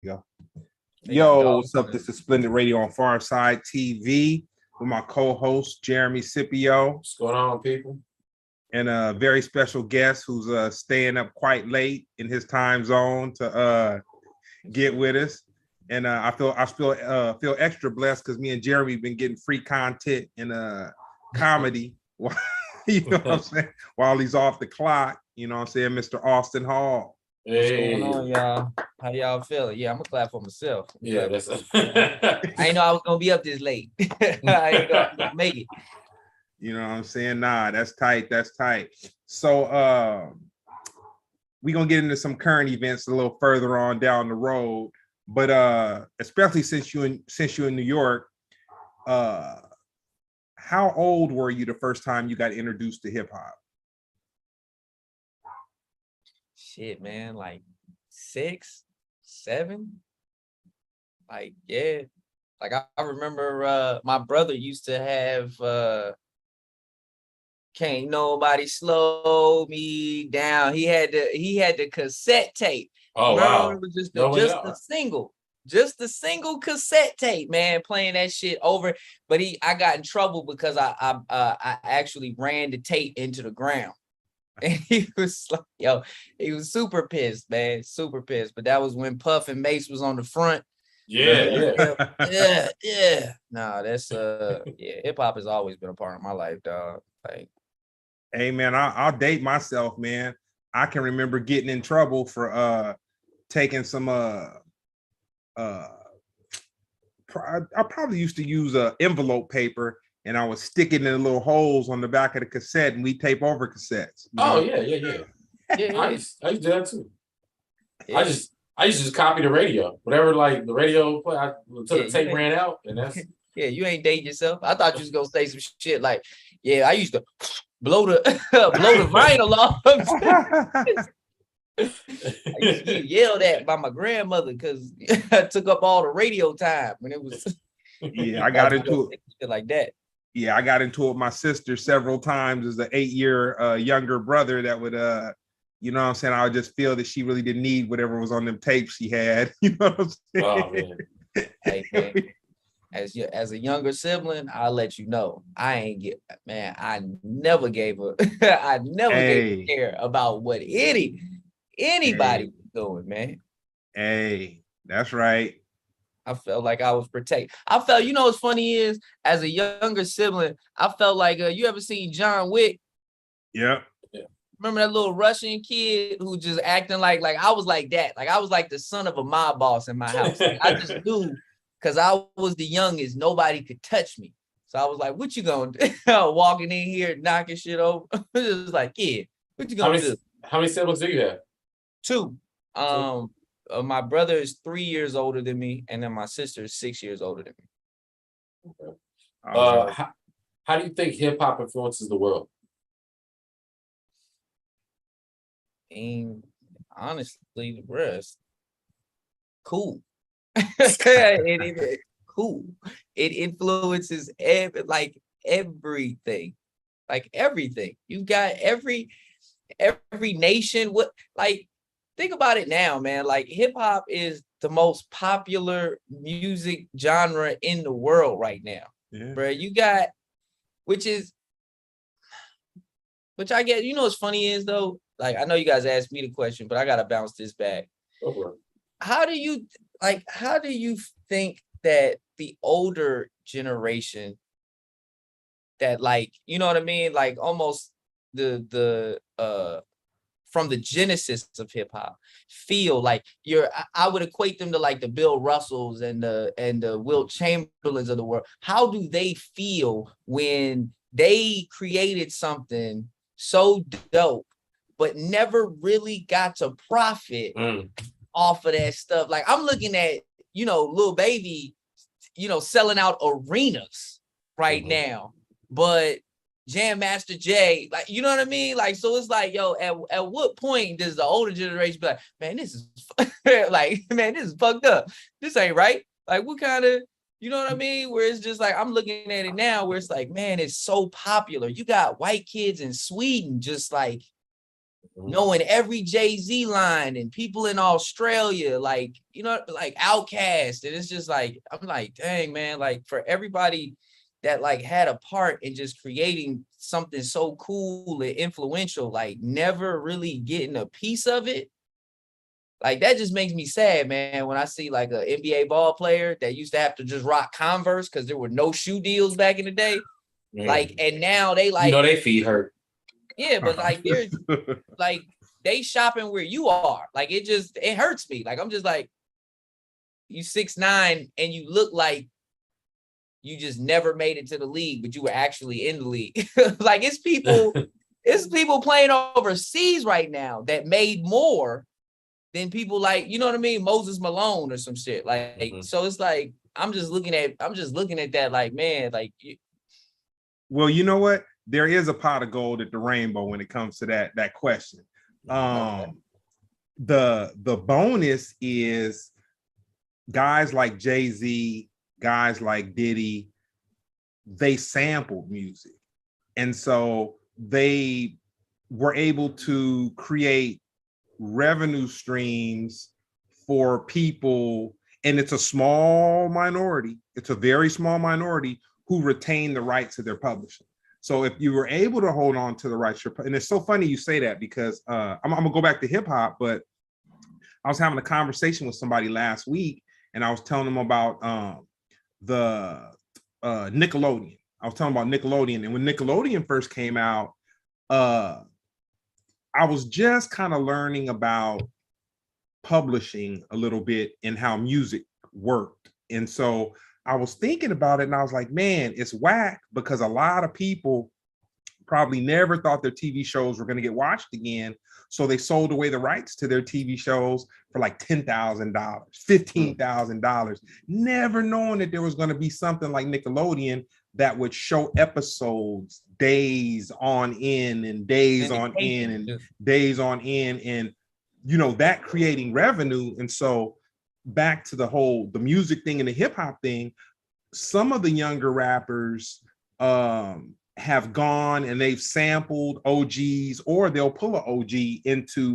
Yo, yo, what's up? This is Splendid Radio on PharcydeTV with my co-host Jeremy Scipio. What's going on, people? And a very special guest who's staying up quite late in his time zone to get with us. And I feel extra blessed because me and Jeremy been getting free content and comedy. You know what I'm saying? While he's off the clock, you know what I'm saying, Mr. Austin Hall. Hey. What's going on, y'all? How y'all feeling? Yeah, I'm gonna clap for myself. Yeah, that's I didn't know I was gonna be up this late. I didn't know I was gonna make it. You know what I'm saying? Nah, that's tight. That's tight. So we're gonna get into some current events a little further on down the road. But especially since you're in New York, how old were you the first time you got introduced to hip hop? Shit, man, like 6, 7. Like, yeah. Like I remember my brother used to have Can't Nobody Slow Me Down. He had the cassette tape. Oh, wow. It was just the single cassette tape, man, playing that shit over. But I got in trouble because I actually ran the tape into the ground. And he was like, yo, he was super pissed, man, super pissed. But that was when Puff and Mace was on the front. Yeah. Nah, that's hip hop has always been a part of my life, dog. Like, hey man, I'll date myself, man. I can remember getting in trouble for taking some I probably used to use envelope paper, and I was sticking in little holes on the back of the cassette, and we tape over cassettes. Oh, yeah. I used to do that too. Yeah. I used to just copy the radio. Whatever, like the radio play, until the tape ran out, and that's yeah, you ain't dating yourself. I thought you was gonna say some shit like, yeah, I used to blow the vinyl off. I used to get yelled at by my grandmother because I took up all the radio time when it was. Yeah, I got into it like that. Yeah, I got into it with my sister several times as an 8-year younger brother that would you know what I'm saying, I would just feel that she really didn't need whatever was on them tapes she had. You know what I'm saying? Oh, man. Hey, man. As a younger sibling, I'll let you know. I never gave a care about what anybody was doing, man. Hey, that's right. I felt like I was protected. I felt, you know what's funny is, as a younger sibling, I felt like you ever seen John Wick? Yep. Yeah. Remember that little Russian kid who just acting like I was like that. Like I was like the son of a mob boss in my house. Like, I just knew because I was the youngest, nobody could touch me. So I was like, what you gonna do? Walking in here, knocking shit over. It was like, yeah, what you gonna do? How many siblings do you have? 2. My brother is 3 years older than me, and then my sister is 6 years older than me. Okay. How do you think hip hop influences the world? And honestly, the rest cool. Cool. It influences everything. Like everything. You got every nation. Think about it now, man. Like hip hop is the most popular music genre in the world right now. Yeah. Bro, you got, which I get, you know what's funny is though, like I know you guys asked me the question, but I gotta bounce this back. Okay. How do you think that the older generation that, like, you know what I mean? Like almost the from the genesis of hip hop feel like I would equate them to like the Bill Russells and the Wilt Chamberlains of the world. How do they feel when they created something so dope, but never really got to profit off of that stuff? Like I'm looking at, you know, Lil Baby, you know, selling out arenas right now, but Jam Master Jay, like, you know what I mean? Like, so it's like, yo, at what point does the older generation be like, man, this is like, man, this is fucked up. This ain't right. Like, what kind of, you know what I mean? Where it's just like, I'm looking at it now where it's like, man, it's so popular. You got white kids in Sweden just like knowing every Jay-Z line and people in Australia, like, you know, like Outkast. And it's just like, I'm like, dang, man, like for everybody that like had a part in just creating something so cool and influential, like never really getting a piece of it. Like that just makes me sad, man, when I see like an NBA ball player that used to have to just rock Converse because there were no shoe deals back in the day. Like, and now they like, you know, they feet hurt. Yeah, but like they're like they shopping where you are. Like it hurts me. Like I'm just like, you 6'9" and you look like you just never made it to the league, but you were actually in the league. Like it's people playing overseas right now that made more than people like, you know what I mean, Moses Malone or some shit. Like so it's like I'm just looking at that like, man, like well, you know what? There is a pot of gold at the rainbow when it comes to that question. The bonus is guys like Jay-Z, guys like Diddy, they sampled music. And so they were able to create revenue streams for people. And it's a small minority. It's a very small minority who retain the rights to their publishing. So if you were able to hold on to the rights, and it's so funny you say that because I'm gonna go back to hip hop, but I was having a conversation with somebody last week and I was telling them about the Nickelodeon. I was telling them about Nickelodeon, and when Nickelodeon first came out, I was just kind of learning about publishing a little bit and how music worked. And so I was thinking about it and I was like, man, it's whack because a lot of people probably never thought their TV shows were going to get watched again. So they sold away the rights to their TV shows for like $10,000, $15,000, never knowing that there was going to be something like Nickelodeon that would show episodes days on end and days on end and days on end, and you know, that creating revenue. And so back to the music thing and the hip hop thing, some of the younger rappers have gone and they've sampled OGs, or they'll pull an OG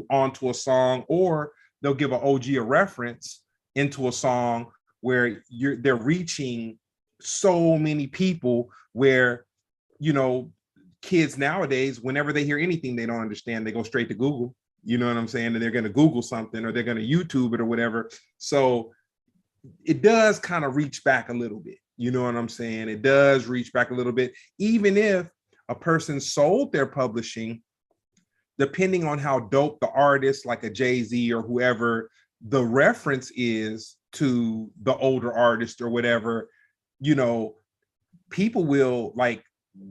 onto a song, or they'll give an OG a reference into a song where they're reaching so many people where, you know, kids nowadays, whenever they hear anything they don't understand, they go straight to Google. You know what I'm saying? And they're going to Google something or they're going to YouTube it or whatever. So it does kind of reach back a little bit. You know what I'm saying? It does reach back a little bit. Even if a person sold their publishing, depending on how dope the artist, like a Jay-Z or whoever, the reference is to the older artist or whatever, you know, people will like,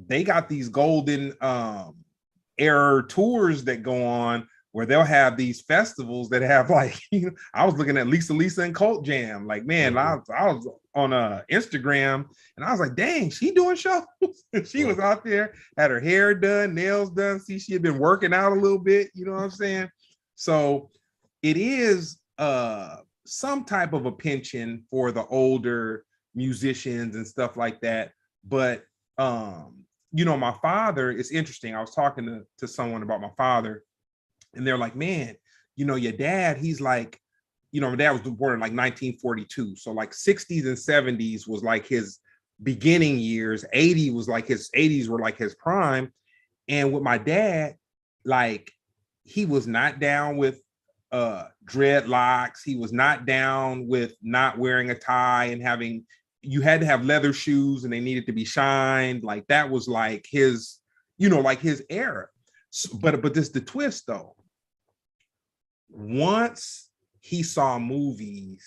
they got these golden era tours that go on where they'll have these festivals that have like, you know, I was looking at Lisa and Cult Jam. Like, man, I was on Instagram and I was like, dang, she doing shows. She was out there, had her hair done, nails done. See, she had been working out a little bit, you know what I'm saying? So it is some type of a pension for the older musicians and stuff like that. But you know, my father, it's interesting. I was talking to someone about my father, and they're like, man, you know, your dad, he's like, you know, my dad was born in like 1942. So like 60s and 70s was like his beginning years. 80s were like his prime. And with my dad, like, he was not down with dreadlocks. He was not down with not wearing a tie and you had to have leather shoes and they needed to be shined. Like that was like his, you know, like his era. So, but this the twist though. Once he saw movies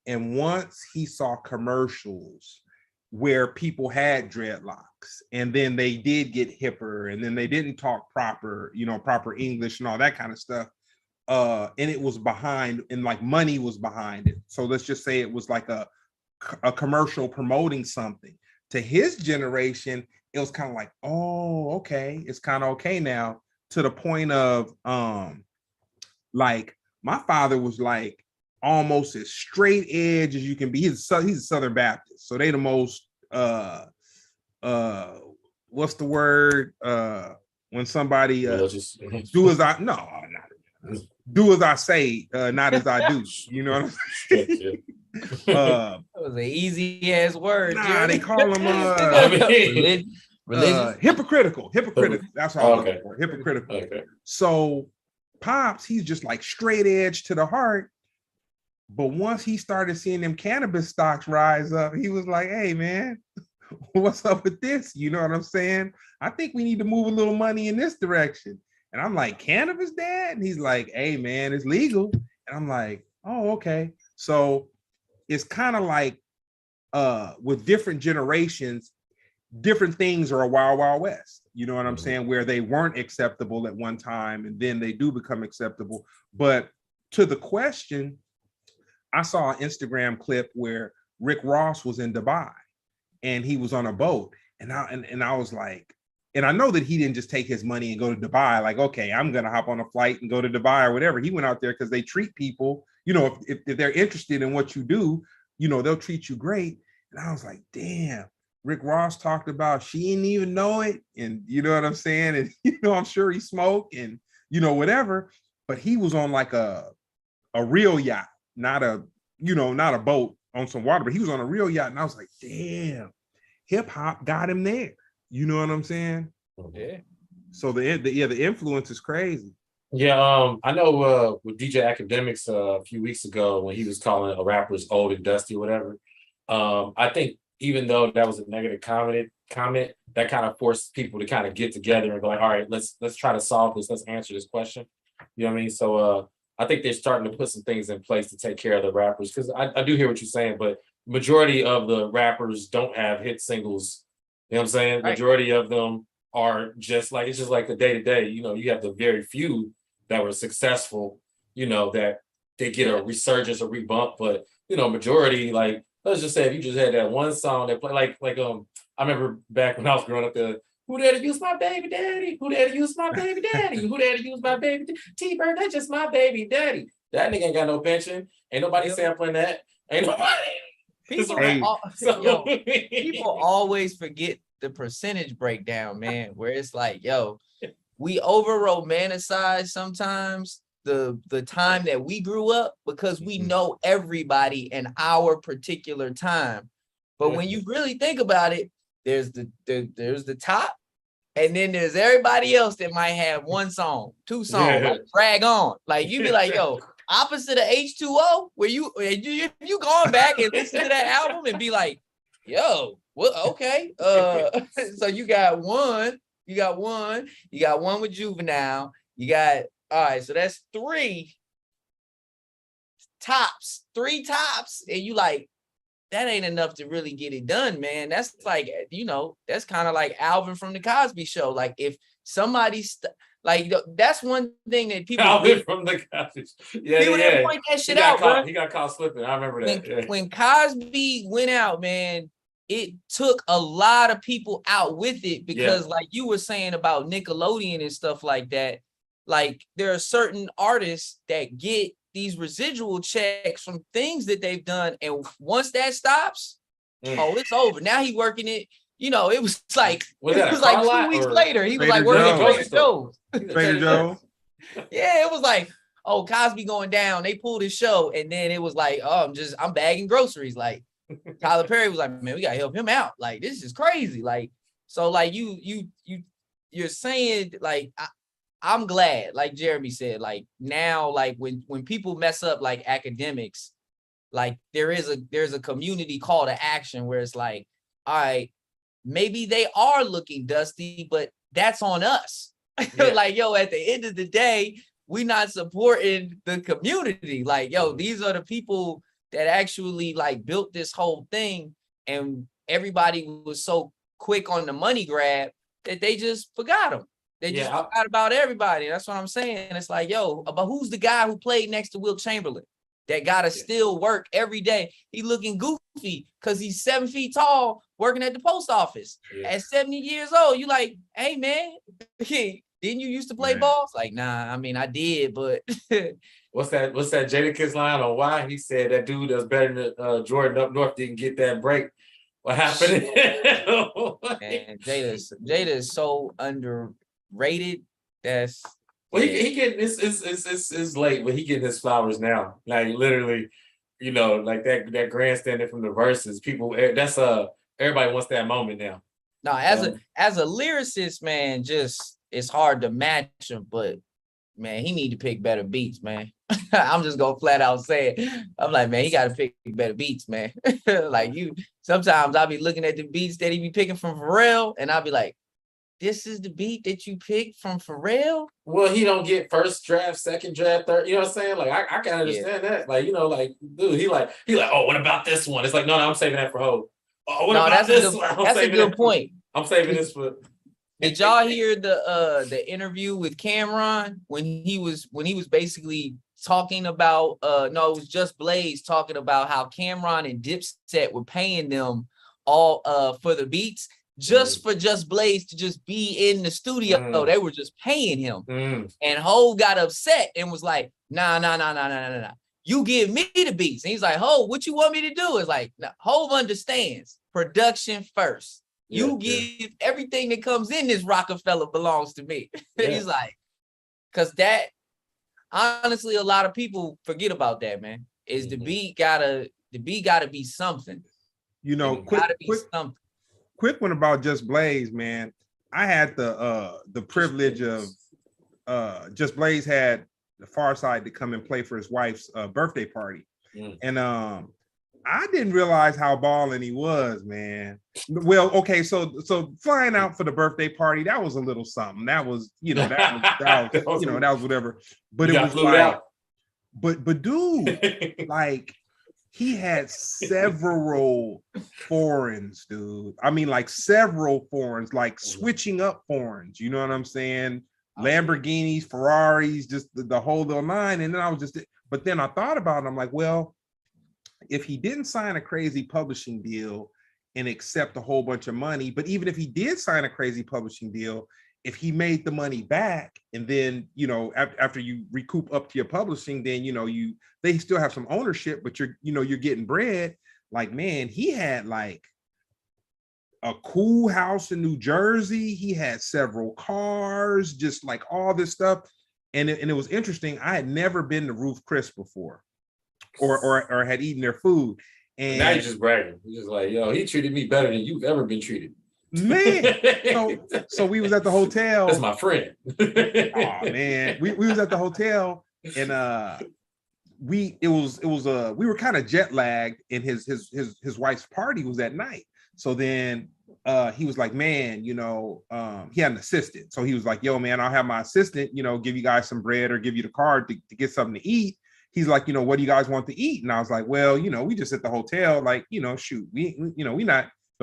and once he saw commercials where people had dreadlocks and then they did get hipper and then they didn't talk proper, you know, proper English and all that kind of stuff. And it was behind, and like money was behind it. So let's just say it was like a commercial promoting something. To his generation, it was kind of like, oh, okay, it's kind of okay now, to the point of like my father was like almost as straight edge as you can be. He's a Southern Baptist, so they the most what's the word, when somebody religious. do as I no, not do as I say, not as I do. You know what I'm saying? That was an easy ass word. Nah, Jeremy. they call them religious. hypocritical. That's all I'm looking for. Hypocritical. Okay. So Pops, he's just like straight edge to the heart. But once he started seeing them cannabis stocks rise up, he was like, hey man, what's up with this? You know what I'm saying? I think we need to move a little money in this direction. And I'm like, cannabis, Dad? And he's like, hey man, it's legal. And I'm like, oh, okay. So it's kind of like with different generations, different things are a wild, wild west. You know what I'm saying? Where they weren't acceptable at one time and then they do become acceptable. But to the question, I saw an Instagram clip where Rick Ross was in Dubai and he was on a boat. And I was like, and I know that he didn't just take his money and go to Dubai, like, okay, I'm going to hop on a flight and go to Dubai or whatever. He went out there because they treat people, you know, if they're interested in what you do, you know, they'll treat you great. And I was like, damn, Rick Ross talked about she didn't even know it. And you know what I'm saying? And, you know, I'm sure he smoked and, you know, whatever, but he was on like a real yacht, not a boat on some water, but he was on a real yacht. And I was like, damn, hip hop got him there. You know what I'm saying? Yeah. So the influence is crazy. Yeah, I know with DJ Academics a few weeks ago when he was calling a rappers old and dusty or whatever. I think even though that was a negative comment, that kind of forced people to kind of get together and go like, all right, let's try to solve this. Let's answer this question. You know what I mean? So I think they're starting to put some things in place to take care of the rappers, because I do hear what you're saying, but majority of the rappers don't have hit singles. You know what I'm saying? Right. Majority of them are just like, it's just like the day-to-day, you know, you have the very few that were successful, you know, that they get a resurgence or rebump, but you know, majority, like, let's just say if you just had that one song that play like I remember back when I was growing up, who there to use my baby daddy? Who there to use my baby daddy? Who there to use my baby T-Bird? That's just my baby daddy. That nigga ain't got no pension. Ain't nobody sampling that. Ain't nobody. People always forget the percentage breakdown, man, where it's like, yo, we over romanticize sometimes the time that we grew up because we know everybody in our particular time. But when you really think about it, there's the top, and then there's everybody else that might have one song, two songs, like Drag On. Like you be like, yo, opposite of H2O, where if you going back and listen to that album and be like, yo, well, okay. So you got one with Juvenile, you got, all right, so that's three tops, and you like, that ain't enough to really get it done, man. That's like, you know, that's kind of like Alvin from the Cosby Show. Like if somebody that's one thing that people Alvin from the Cosby Show. Yeah. Point that shit out, bro. He got caught slipping. I remember that. When Cosby went out, man, it took a lot of people out with it because like you were saying about Nickelodeon and stuff like that, like there are certain artists that get these residual checks from things that they've done, and once that stops, it's over. Now he working it. You know, it was like like 2 weeks later. He was like working at Trader Joe's. Trader Joe's. Yeah, it was like, oh, Cosby going down. They pulled his show, and then it was like, oh, I'm bagging groceries. Like Tyler Perry was like, man, we gotta help him out. Like this is crazy. Like so, like you're saying like. I'm glad, like Jeremy said, like now, like when people mess up like academics, like there's a community call to action where it's like, all right, maybe they are looking dusty, but that's on us. Like, yo, at the end of the day, we're not supporting the community. Like, yo, these are the people that actually like built this whole thing, and everybody was so quick on the money grab that they just forgot them. They just forgot about everybody. That's what I'm saying. It's like, yo, but who's the guy who played next to Will Chamberlain that got to still work every day? He looking goofy because he's 7 feet tall working at the post office. At 70 years old, you like, hey, man, didn't you used to play ball? It's like, nah, I mean, I did, but. What's that Jadakiss line on why? He said that dude that's better than Jordan up north didn't get that break. What happened? And Jada is so rated, that's well, he getting it's late, but he getting his flowers now. Like literally, like that grandstanding from the verses. People, that's everybody wants that moment now. No, as a lyricist, man, just it's hard to match him, but man, he need to pick better beats, man. I'm just gonna flat out say it. I'm like, man, he gotta pick better beats, man. Like sometimes I'll be looking at the beats that he be picking from Pharrell, and I'll be like, this is the beat that you picked from Pharrell? Well, he don't get first draft, second draft, third. You know what I'm saying? Like I can understand that. Like, like, dude, he like, oh, what about this one? It's like, no, I'm saving that for Hope. Oh, what about this one? That's a good point. I'm saving this for. Did y'all hear the interview with Cameron when he was basically talking about no, it was Just Blaze talking about how Cameron and Dipset were paying them all for the beats just for Just Blaze to just be in the studio. They were just paying him. And Hov got upset and was like, nah. You give me the beats. And he's like, Hov, what you want me to do? It's like, nah, Hov understands production first. You give everything that comes in this Rockefeller belongs to me. He's like, because that, honestly, a lot of people forget about that, man. Is the beat gotta be something. Quick one about Just Blaze, man. I had the privilege of Just Blaze had the Pharcyde to come and play for his wife's birthday party. And I didn't realize how balling he was, man. Well, okay, so flying out for the birthday party, that was a little something. That was, that was whatever. But it was like, but dude, like he had several foreigns, dude. I mean, like several foreigns, like switching up foreigns. You know what I'm saying? Lamborghinis, Ferraris, just the whole little nine. And then but then I thought about it. I'm like, well, if he didn't sign a crazy publishing deal and accept a whole bunch of money, but even if he did sign a crazy publishing deal, if he made the money back and then, after you recoup up to your publishing, then, they still have some ownership, but you're getting bread. Like, man, he had like a cool house in New Jersey. He had several cars, just like all this stuff. And it was interesting. I had never been to Roof Chris before. Or had eaten their food. And now you're just bragging. You're just like, yo, he treated me better than you've ever been treated. Man. So we was at the hotel. That's my friend. Oh man. We was at the hotel and we were kind of jet lagged and his wife's party was at night. So then he was like, man, he had an assistant. So he was like, yo, man, I'll have my assistant, give you guys some bread or give you the card to get something to eat. He's like, what do you guys want to eat? And I was like, well, we just at the hotel, like, shoot, we don't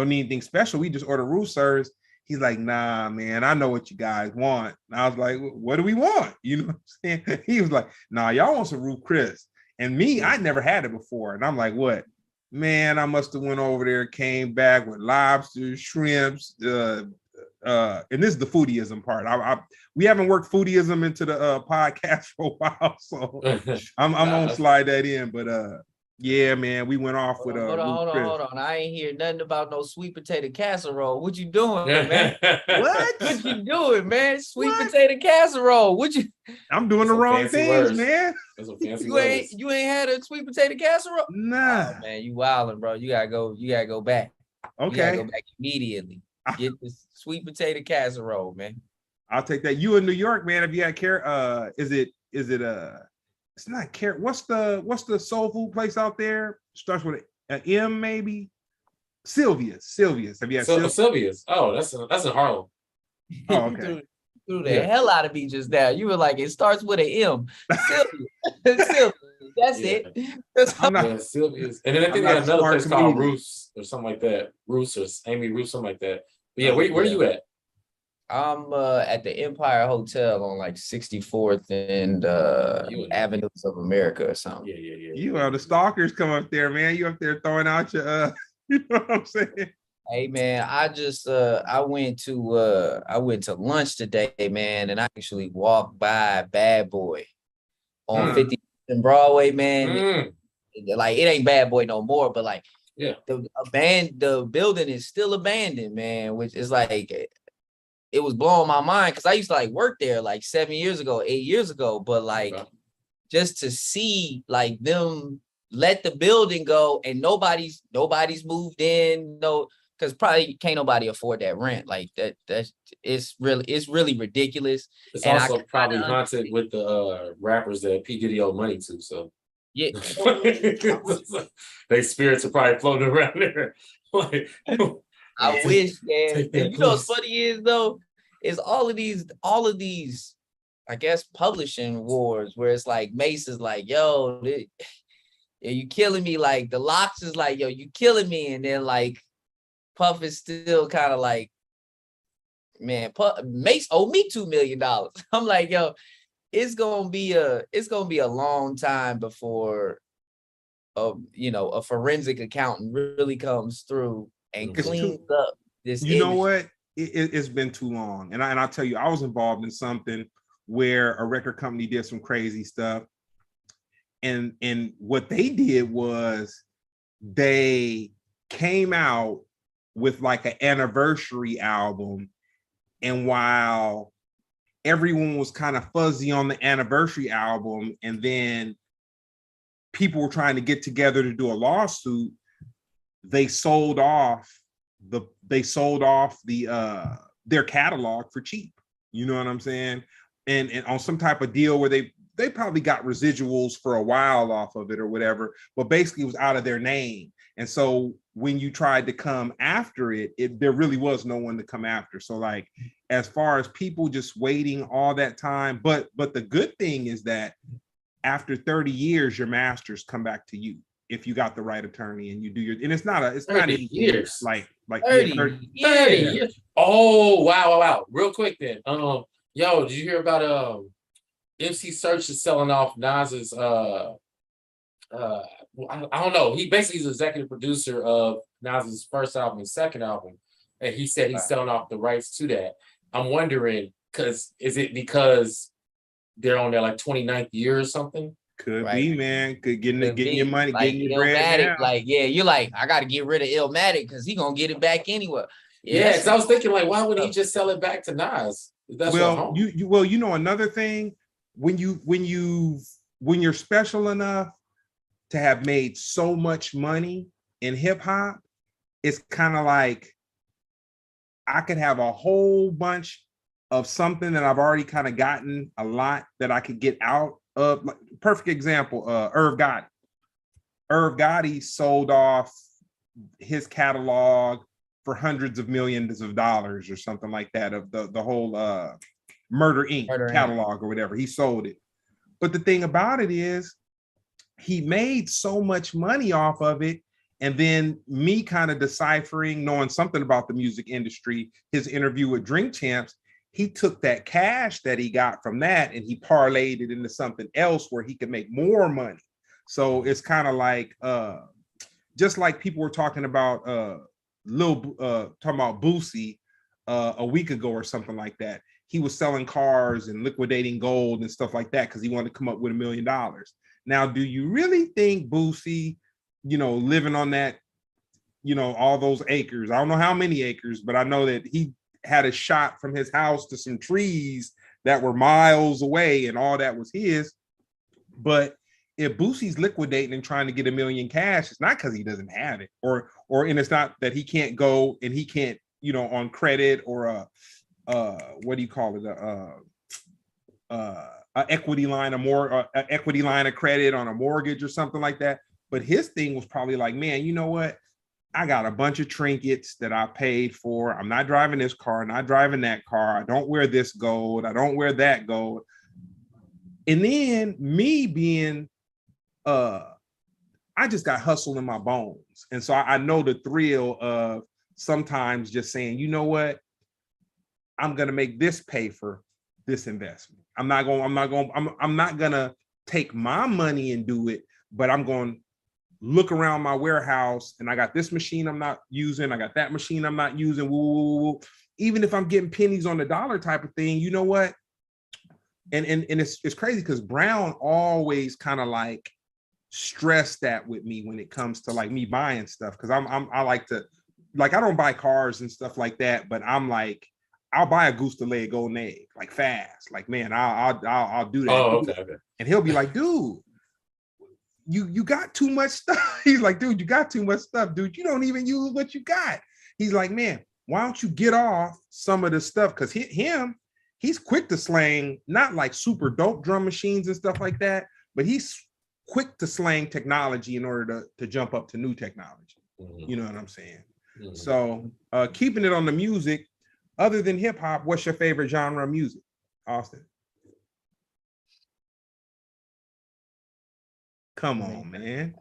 need anything special. We just order room service. He's like, nah, man, I know what you guys want. And I was like, what do we want? You know what I'm saying? He was like, nah, y'all want some Roof Chris. And me, I never had it before. And I'm like, what? Man, I must have went over there, came back with lobster, shrimps, and this is the foodieism part. We haven't worked foodieism into the podcast for a while, so I'm gonna slide that in. But yeah, man, we went off with hold on. I ain't hear nothing about no sweet potato casserole. What you doing, man? What you doing, man? Sweet potato casserole. I'm doing the wrong things, man. You ain't had a sweet potato casserole? Nah. Oh, man, you wilding, bro. You gotta go back. Okay. You gotta go back immediately. Get the sweet potato casserole, man. I'll take that. You in New York, man. If you had carrot, is it it's not carrot. What's the soul food place out there? Starts with an M, maybe. Sylvia's. Have you had Sylvia's? Oh, that's in Harlem. Oh, okay. Threw the hell out of me just now. You were like, it starts with an M. Sylvia's. That's it. Sylvia's. And then I think they got another place called Roos or something like that. Roos or Amy Roos, something like that. But yeah, where are you at? I'm at the Empire Hotel on like 64th and Avenues of America or something. Yeah. You the stalkers come up there, man. You up there throwing out your you know what I'm saying? Hey man, I just I went to lunch today, man, and I actually walked by Bad Boy on 50th and Broadway, man. Like it ain't Bad Boy no more, but like the building is still abandoned, man, which is like it was blowing my mind because I used to like work there like 7 years ago, 8 years ago. But like just to see like them let the building go and nobody's moved in, no, because probably can't nobody afford that rent. Like that's it's really ridiculous. It's And also probably haunted with the rappers that P. Diddy owed money to. So yeah, they spirits are probably floating around there. Like, I wish, man. And you know what's place. funny is though, is all of these, I guess, publishing wars where it's like Mace is like, yo, you killing me. Like the Locks is like, yo, you killing me. And then like Puff is still kind of like, man, Mace owe me $2 million. I'm like, yo, it's gonna be a long time before a forensic accountant really comes through and cleans up this you know what, it's been too long. And I'll tell you, I was involved in something where a record company did some crazy stuff, and what they did was they came out with like an anniversary album, and while everyone was kind of fuzzy on the anniversary album, and then people were trying to get together to do a lawsuit, they sold off their catalog for cheap. You know what I'm saying? And on some type of deal where they probably got residuals for a while off of it or whatever, but basically it was out of their name. And so when you tried to come after it, there really was no one to come after. So like, as far as people just waiting all that time, but the good thing is that after 30 years, your masters come back to you if you got the right attorney and you do and it's not 30 years. like 30 years. Oh, wow. Real quick then. Yo, did you hear about MC Search is selling off Nas's I don't know. He basically is executive producer of Nas's first album and second album. And he said he's selling off the rights to that. I'm wondering, is it because they're on their like 29th year or something? Could be, man. Getting your money, like getting your bread now. Like, yeah, you're like, I got to get rid of Illmatic because he's going to get it back anyway. Yeah, because I was thinking, like, why wouldn't he just sell it back to Nas? That's you know, another thing, when you're special enough to have made so much money in hip hop, it's kind of like I could have a whole bunch of something that I've already kind of gotten a lot that I could get out of. Perfect example, Irv Gotti. Irv Gotti sold off his catalog for hundreds of millions of dollars or something like that, of the whole Murder Inc. catalog or whatever. He sold it. But the thing about it is he made so much money off of it. And then me kind of deciphering, knowing something about the music industry, his interview with Drink Champs, he took that cash that he got from that and he parlayed it into something else where he could make more money. So it's kind of like, just like people were talking about talking about Boosie a week ago or something like that. He was selling cars and liquidating gold and stuff like that because he wanted to come up with $1 million. Now, do you really think Boosie, living on that, all those acres, I don't know how many acres, but I know that he had a shot from his house to some trees that were miles away and all that was his. But if Boosie's liquidating and trying to get $1 million cash, it's not because he doesn't have it, and it's not that he can't go and he can't, on credit or what do you call it? An equity line, an equity line of credit on a mortgage or something like that. But his thing was probably like, man, you know what? I got a bunch of trinkets that I paid for. I'm not driving this car, not driving that car. I don't wear this gold. I don't wear that gold. And then me being, I just got hustle in my bones. And so I know the thrill of sometimes just saying, you know what? I'm going to make this pay for this investment. I'm not going to take my money and do it, but I'm going to look around my warehouse and I got this machine I'm not using. I got that machine I'm not using. Woo. Even if I'm getting pennies on the dollar type of thing, you know what? And it's crazy because Brown always kind of like stress that with me when it comes to like me buying stuff. Cause I like to, like, I don't buy cars and stuff like that, but I'm like, I'll buy a goose to lay a golden egg, like fast. Like, man, I'll do that. Oh, okay. And he'll be like, dude, you got too much stuff. He's like, dude, you got too much stuff, dude. You don't even use what you got. He's like, man, why don't you get off some of the stuff? Because he's quick to slang, not like super dope drum machines and stuff like that, but he's quick to slang technology in order to jump up to new technology. You know what I'm saying? So keeping it on the music, other than hip hop, what's your favorite genre of music, Austin? Come on, man.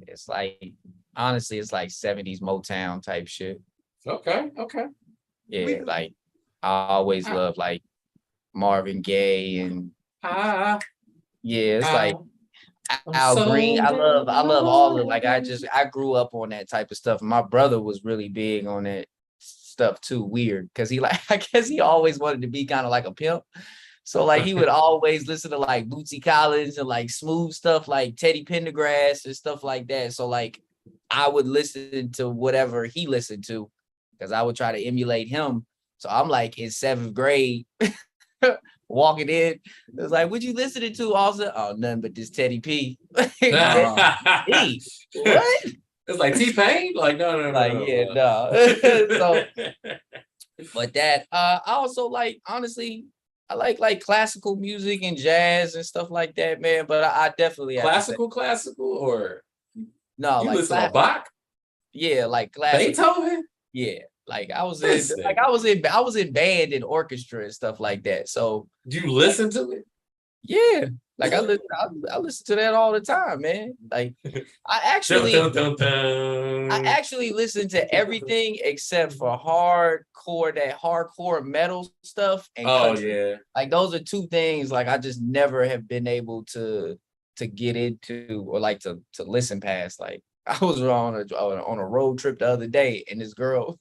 It's like, honestly, it's like 70s Motown type shit. Okay. Yeah, like I always love like Marvin Gaye and yeah, it's like Al Green. I love all of, like, I grew up on that type of stuff. My brother was really big on that stuff too. Weird, because he like, I guess he always wanted to be kind of like a pimp. So like he would always listen to like Bootsy Collins and like smooth stuff like Teddy Pendergrass and stuff like that. So like I would listen to whatever he listened to because I would try to emulate him. So I'm like in 7th grade walking in. It was like, what you listening to also? Oh, nothing but this Teddy P. P. What? It's like T-Pain? Like, no. Like, no. So, but that, I also like, honestly, I like classical music and jazz and stuff like that, man. But I definitely classical or no, you like listen to Bach? Yeah, like classical. Beethoven? Yeah, like I was in band and orchestra and stuff like that. So do you listen to it? Yeah, like I listen to that all the time, man. Like I actually listen to everything except for hardcore metal stuff and country. Yeah, like those are 2 things like I just never have been able to get into or like to listen past. Like I was on a road trip the other day and this girl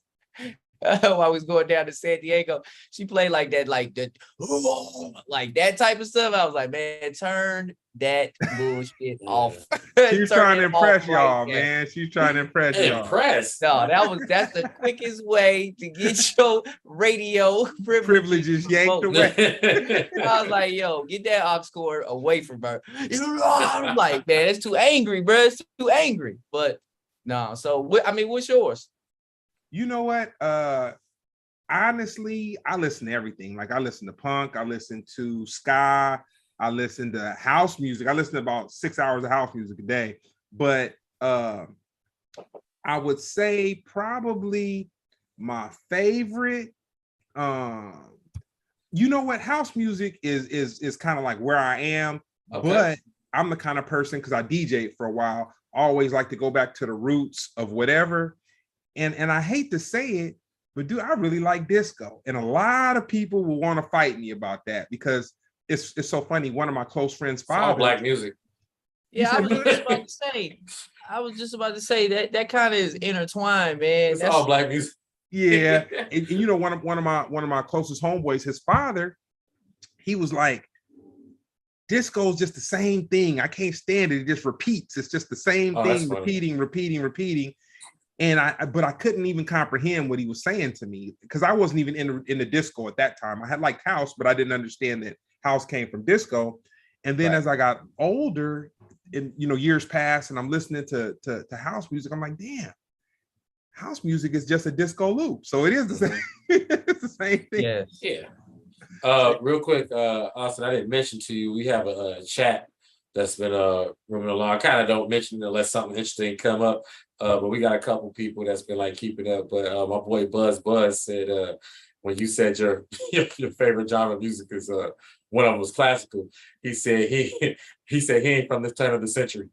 while I was going down to San Diego, she played like that like that type of stuff. I was like, man, turn that bullshit off. She's trying to impress y'all, man. She's trying to impress y'all. No, that's the quickest way to get your radio privileges yanked away. I was like, yo, get that aux cord away from her. I'm like, man, it's too angry, bro. It's too angry. But no, so I mean, what's yours? You know what? Honestly, I listen to everything. Like I listen to punk, I listen to ska, I listen to house music. I listen to about 6 hours of house music a day. But I would say probably my favorite. You know what? House music is kind of like where I am, but I'm the kind of person, because I DJ'd for a while, always like to go back to the roots of whatever. And I hate to say it, but dude, I really like disco. And a lot of people will want to fight me about that because it's so funny. One of my close friends' father. All black music. Yeah, I was just about to say that kind of is intertwined, man. It's all black music. Yeah. and you know, one of my closest homeboys, his father, he was like, disco is just the same thing. I can't stand it. It just repeats. It's just the same thing, repeating. And I couldn't even comprehend what he was saying to me because I wasn't even in the disco at that time. I had liked house, but I didn't understand that house came from disco. And then as I got older, and years passed, and I'm listening to house music, I'm like, damn, house music is just a disco loop. So it is the same. It's the same thing. Yeah. Real quick, Austin, I didn't mention to you, we have a chat that's been rooming along. I kind of don't mention it unless something interesting come up. But we got a couple people that's been like keeping up. But my boy Buzz said when you said your favorite genre of music is one of them was classical, he said he ain't from this turn of the century.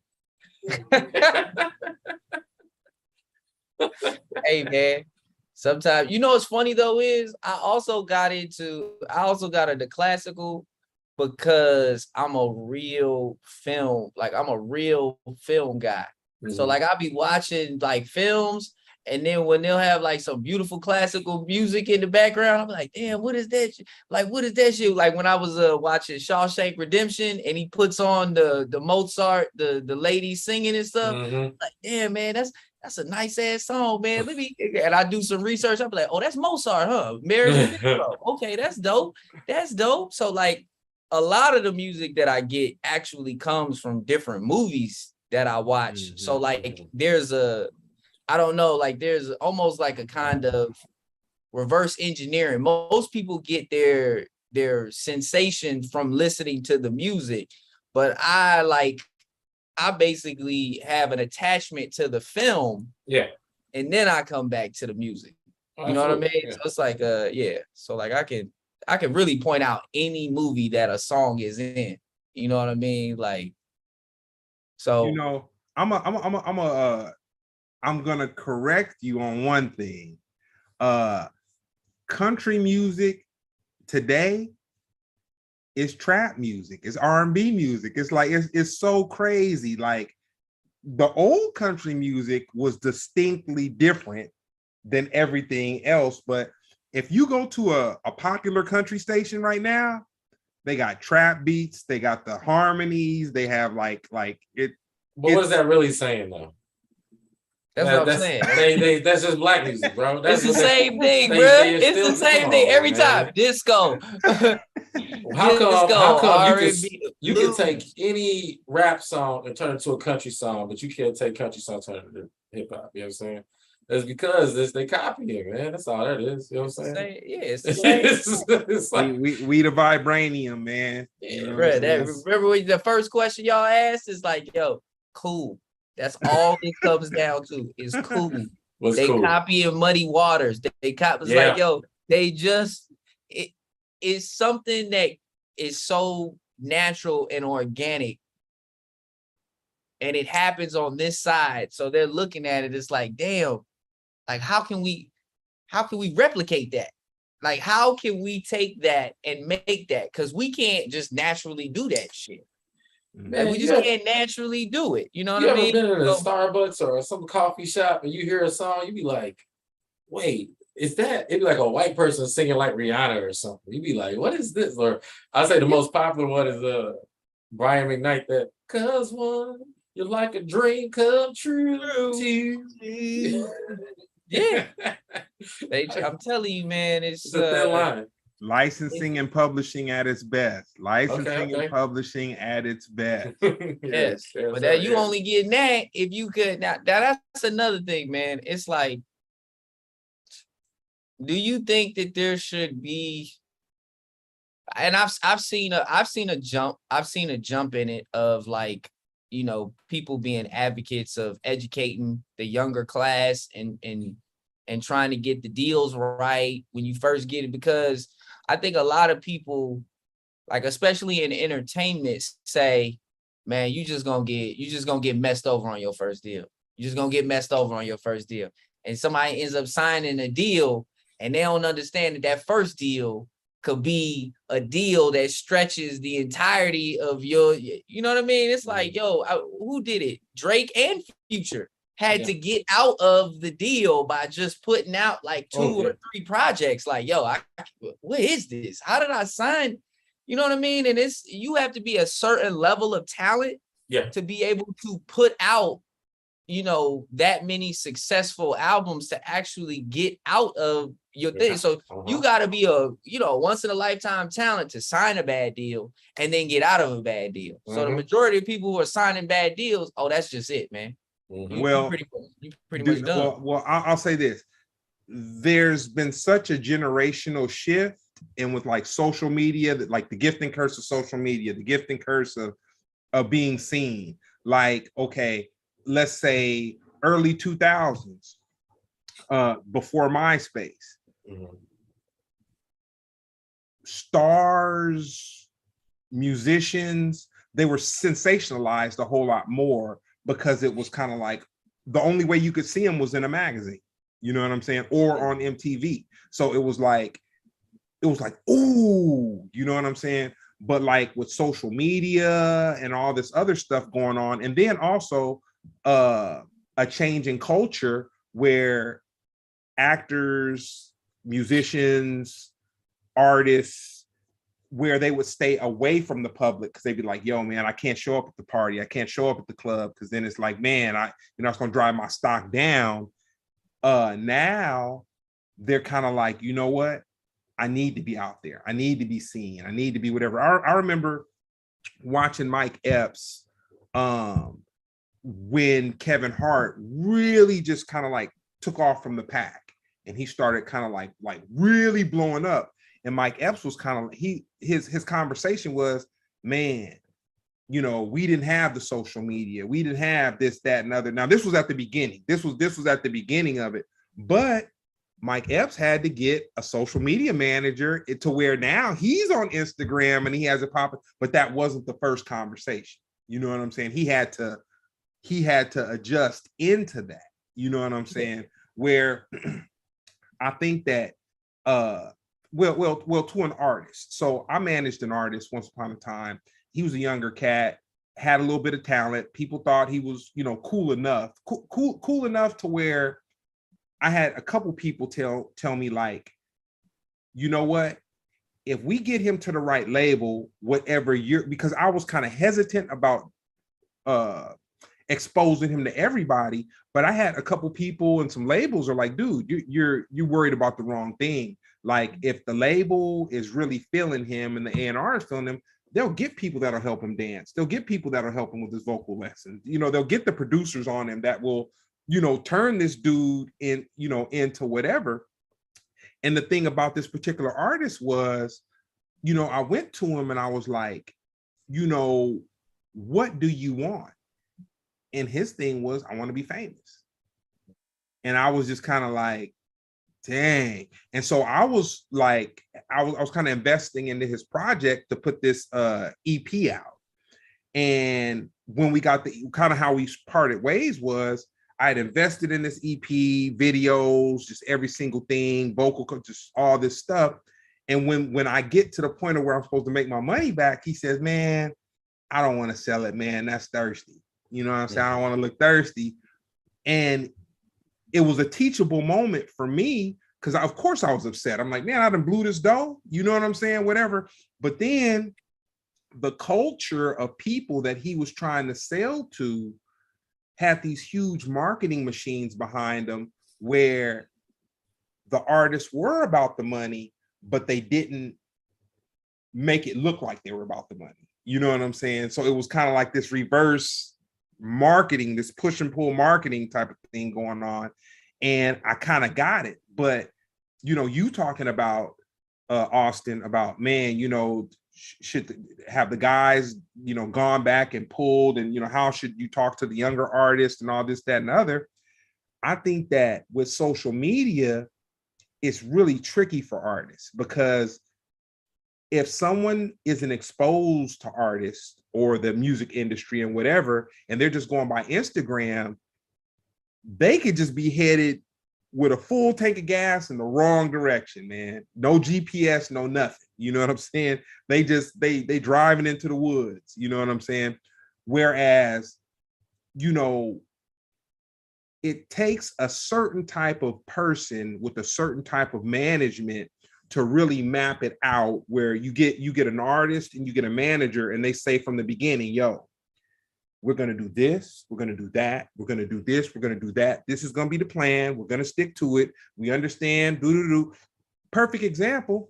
Hey man, sometimes what's funny though is I also got into classical because I'm a real film guy. So like I'll be watching like films, and then when they'll have like some beautiful classical music in the background, I'm like, damn, what is that? Like, what is that shit? Like when I was watching Shawshank Redemption, and he puts on the Mozart, the ladies singing and stuff. Like, damn, man, that's that's a nice ass song, man. And I do some research. I'm like, oh, that's Mozart, huh? Mary Monroe. Okay, that's dope. That's dope. So like a lot of the music that I get actually comes from different movies that I watch. So like there's I don't know, like there's almost like a kind of reverse engineering. Most people get their sensation from listening to the music, but I basically have an attachment to the film. Yeah. And then I come back to the music. You know what I mean? Yeah. So it's like yeah. So like I can really point out any movie that a song is in. You know what I mean? Like, so you know, I'm gonna correct you on one thing. Country music today is trap music, it's R&B music. It's like it's so crazy. Like the old country music was distinctly different than everything else. But if you go to a popular country station right now, they got trap beats, they got the harmonies, they have like it. But what is that really saying though? That's what I'm saying. That's just black music, bro. That's it's the same thing, bro. It's the same thing every time. Disco. How come you can take any rap song and turn it into a country song, but you can't take country song and turn it into hip hop? You know what I'm saying? That's because they copy it, man. That's all that is. You know what I'm saying? Yeah, it's the same. It's like, we the vibranium, man. Yeah, you know, bro. Remember when the first question y'all asked is like, yo, cool. That's all it comes down to is cool. They cool? Copy in Muddy Waters. They copy. It's like, yo, they just it's something that is so natural and organic, and it happens on this side. So they're looking at it. It's like, damn, like how can we replicate that? Like how can we take that and make that? Because we can't just naturally do that shit. Man, we just can't naturally do it. You know what I mean? You ever been in a Starbucks or some coffee shop and you hear a song, you be like, wait, is that? It'd be like a white person singing like Rihanna or something. You'd be like, what is this? Or I say the most popular one is Brian McKnight, that cause one, you're like a dream come true to me. Yeah. I'm telling you, man, it's a thin line. Licensing and publishing at its best. Licensing and publishing at its best. Yes. But that you only getting that if you could. Now that's another thing, man. It's like, do you think that there should be? And I've seen a jump in it of like, you know, people being advocates of educating the younger class and trying to get the deals right when you first get it, because I think a lot of people, like especially in entertainment, say, man, you just gonna get messed over on your first deal. You're just gonna get messed over on your first deal. And somebody ends up signing a deal and they don't understand that first deal could be a deal that stretches the entirety of your, you know what I mean? It's like, yo, who did it? Drake and Future had to get out of the deal by just putting out like 2 or 3 projects. Like, yo, what is this? How did I sign? You know what I mean? And you have to be a certain level of talent to be able to put out, you know, that many successful albums to actually get out of your thing. So you got to be a, you know, once in a lifetime talent to sign a bad deal and then get out of a bad deal. So the majority of people who are signing bad deals, that's just it, man. Well, you pretty much done. Well, I'll say this. There's been such a generational shift, and with like social media, that like the gift and curse of social media, the gift and curse of being seen. Like, okay, let's say early 2000s, before MySpace, stars, musicians, they were sensationalized a whole lot more, because it was kind of like the only way you could see them was in a magazine, you know what I'm saying, or on MTV. So it was like, ooh, you know what I'm saying? But like with social media and all this other stuff going on, and then also a change in culture where actors, musicians, artists, where they would stay away from the public because they'd be like, yo, man, I can't show up at the party. I can't show up at the club because then it's like, man, it's going to drive my stock down. Now they're kind of like, you know what? I need to be out there. I need to be seen. I need to be whatever. I remember watching Mike Epps when Kevin Hart really just kind of like took off from the pack and he started kind of like really blowing up. And Mike Epps was kind of his conversation was, man, we didn't have the social media. We didn't have this, that, and other. Now, this was at the beginning. This was at the beginning of it. But Mike Epps had to get a social media manager to where now he's on Instagram and he has it popping. But that wasn't the first conversation. You know what I'm saying? He had to adjust into that. You know what I'm saying? Where I think that well, to an artist. So I managed an artist once upon a time. He was a younger cat, had a little bit of talent. People thought he was, cool enough to where I had a couple people tell me like, you know what? If we get him to the right label, whatever because I was kind of hesitant about exposing him to everybody, but I had a couple people and some labels are like, dude, you're worried about the wrong thing. Like if the label is really feeling him and the A&R is feeling him, they'll get people that'll help him dance. They'll get people that'll help him with his vocal lessons. They'll get the producers on him that will, turn this dude into whatever. And the thing about this particular artist was, I went to him and I was like, what do you want? And his thing was, I want to be famous. And I was just kind of like, dang. And so I was like, I was kind of investing into his project to put this EP out. And when we got kind of how we parted ways was, I had invested in this EP, videos, just every single thing, vocal, just all this stuff. And when I get to the point of where I'm supposed to make my money back, he says, man, I don't want to sell it, man. That's thirsty. You know what I'm saying? I don't want to look thirsty. And it was a teachable moment for me because of course I was upset. I'm like, man, I done blew this dough. You know what I'm saying? Whatever. But then the culture of people that he was trying to sell to had these huge marketing machines behind them where the artists were about the money, but they didn't make it look like they were about the money. You know what I'm saying? So it was kind of like this reverse marketing, this push and pull marketing type of thing going on. And I kind of got it. But, you talking about Austin, about, man, should have the guys, gone back and pulled and, how should you talk to the younger artists and all this, that, and other. I think that with social media, it's really tricky for artists because if someone isn't exposed to artists or the music industry and whatever, and they're just going by Instagram, they could just be headed with a full tank of gas in the wrong direction, man. No GPS, no nothing. You know what I'm saying? They driving into the woods. You know what I'm saying? Whereas, it takes a certain type of person with a certain type of management to really map it out where you get an artist and you get a manager and they say from the beginning, yo, we're going to do this, we're going to do that, we're going to do this, we're going to do that. This is going to be the plan. We're going to stick to it. We understand. Perfect example,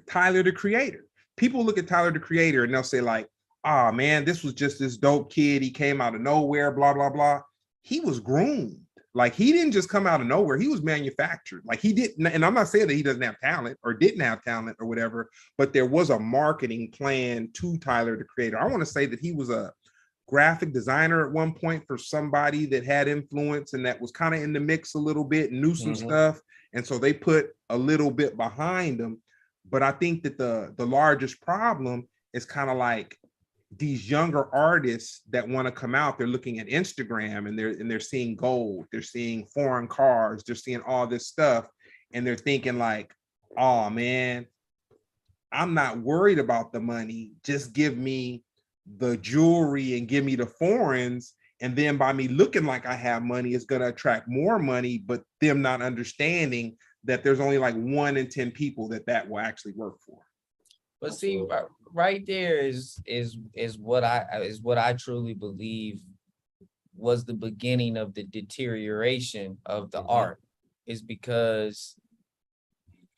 Tyler, the Creator. People look at Tyler, the Creator, and they'll say like, oh man, this was just this dope kid. He came out of nowhere, blah, blah, blah. He was groomed. Like he didn't just come out of nowhere. He was manufactured. Like he didn't, and I'm not saying that he doesn't have talent or didn't have talent or whatever, but there was a marketing plan to Tyler, the Creator. I want to say that he was a graphic designer at one point for somebody that had influence and that was kind of in the mix a little bit and knew some stuff. And so they put a little bit behind them. But I think that the largest problem is kind of like these younger artists that want to come out, they're looking at Instagram and they're seeing gold, they're seeing foreign cars, they're seeing all this stuff. And they're thinking like, oh man, I'm not worried about the money. Just give me the jewelry and give me the foreigns. And then by me looking like I have money, it's going to attract more money, but them not understanding that there's only like 1 in 10 people that will actually work for. But see, right there is what I truly believe was the beginning of the deterioration of the art, is because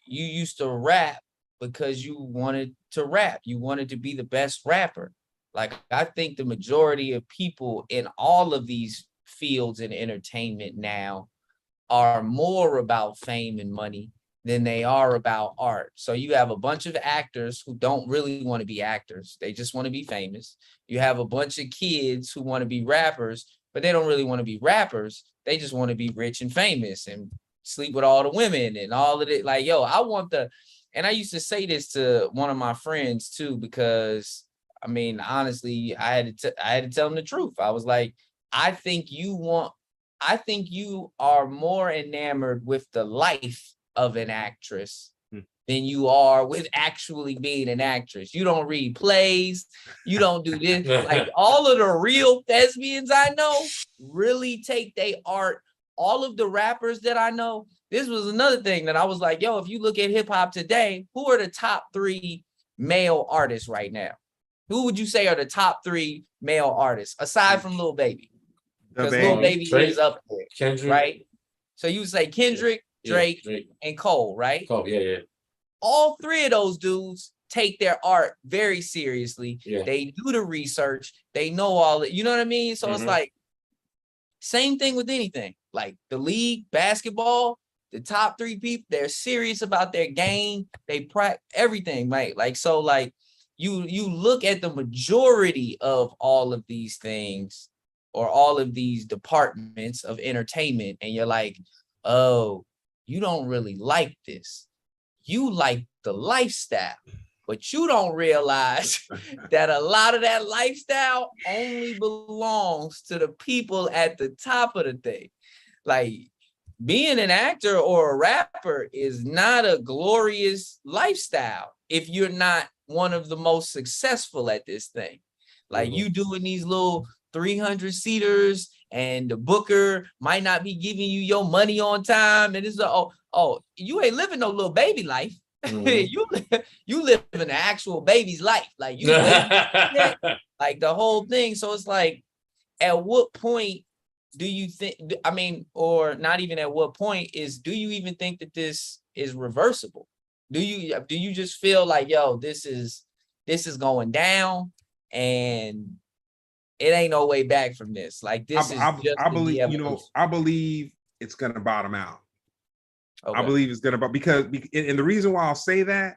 you used to rap because you wanted to rap. You wanted to be the best rapper. Like, I think the majority of people in all of these fields in entertainment now are more about fame and money than they are about art. So you have a bunch of actors who don't really want to be actors. They just want to be famous. You have a bunch of kids who want to be rappers, but they don't really want to be rappers. They just want to be rich and famous and sleep with all the women and all of it. Like, yo, I want the, and I used to say this to one of my friends too, because I mean, honestly, I had to tell him the truth. I was like, I think you are more enamored with the life of an actress than you are with actually being an actress. You don't read plays, you don't do this. Like, all of the real thespians I know really take their art. All of the rappers that I know, this was another thing that I was like, yo, if you look at hip hop today, who are the top 3 male artists right now? Who would you say are the top 3 male artists aside from Lil Baby? Because Lil Baby is up there, Kendrick, right? So you would say Kendrick, Drake, and Cole, right? Cole, yeah. All 3 of those dudes take their art very seriously. Yeah. They do the research. They know all it. You know what I mean? So it's like, same thing with anything. Like the league, basketball, the top 3 people, they're serious about their game. They practice everything, right? Like, so like you look at the majority of all of these things or all of these departments of entertainment, and you're like, oh, you don't really like this. You like the lifestyle, but you don't realize that a lot of that lifestyle only belongs to the people at the top of the thing. Like, being an actor or a rapper is not a glorious lifestyle if you're not one of the most successful at this thing. Like, you doing these little 300 seaters and the booker might not be giving you your money on time, and it's you ain't living no little baby life. You live in an actual baby's life, like you like the whole thing. So it's like, at what point do you think, I mean, or not even at what point, is, do you even think that this is reversible? Do you just feel like, yo, this is going down and it ain't no way back from this? Like, this I believe it's gonna bottom out. Okay. I believe it's gonna, because and the reason why I'll say that,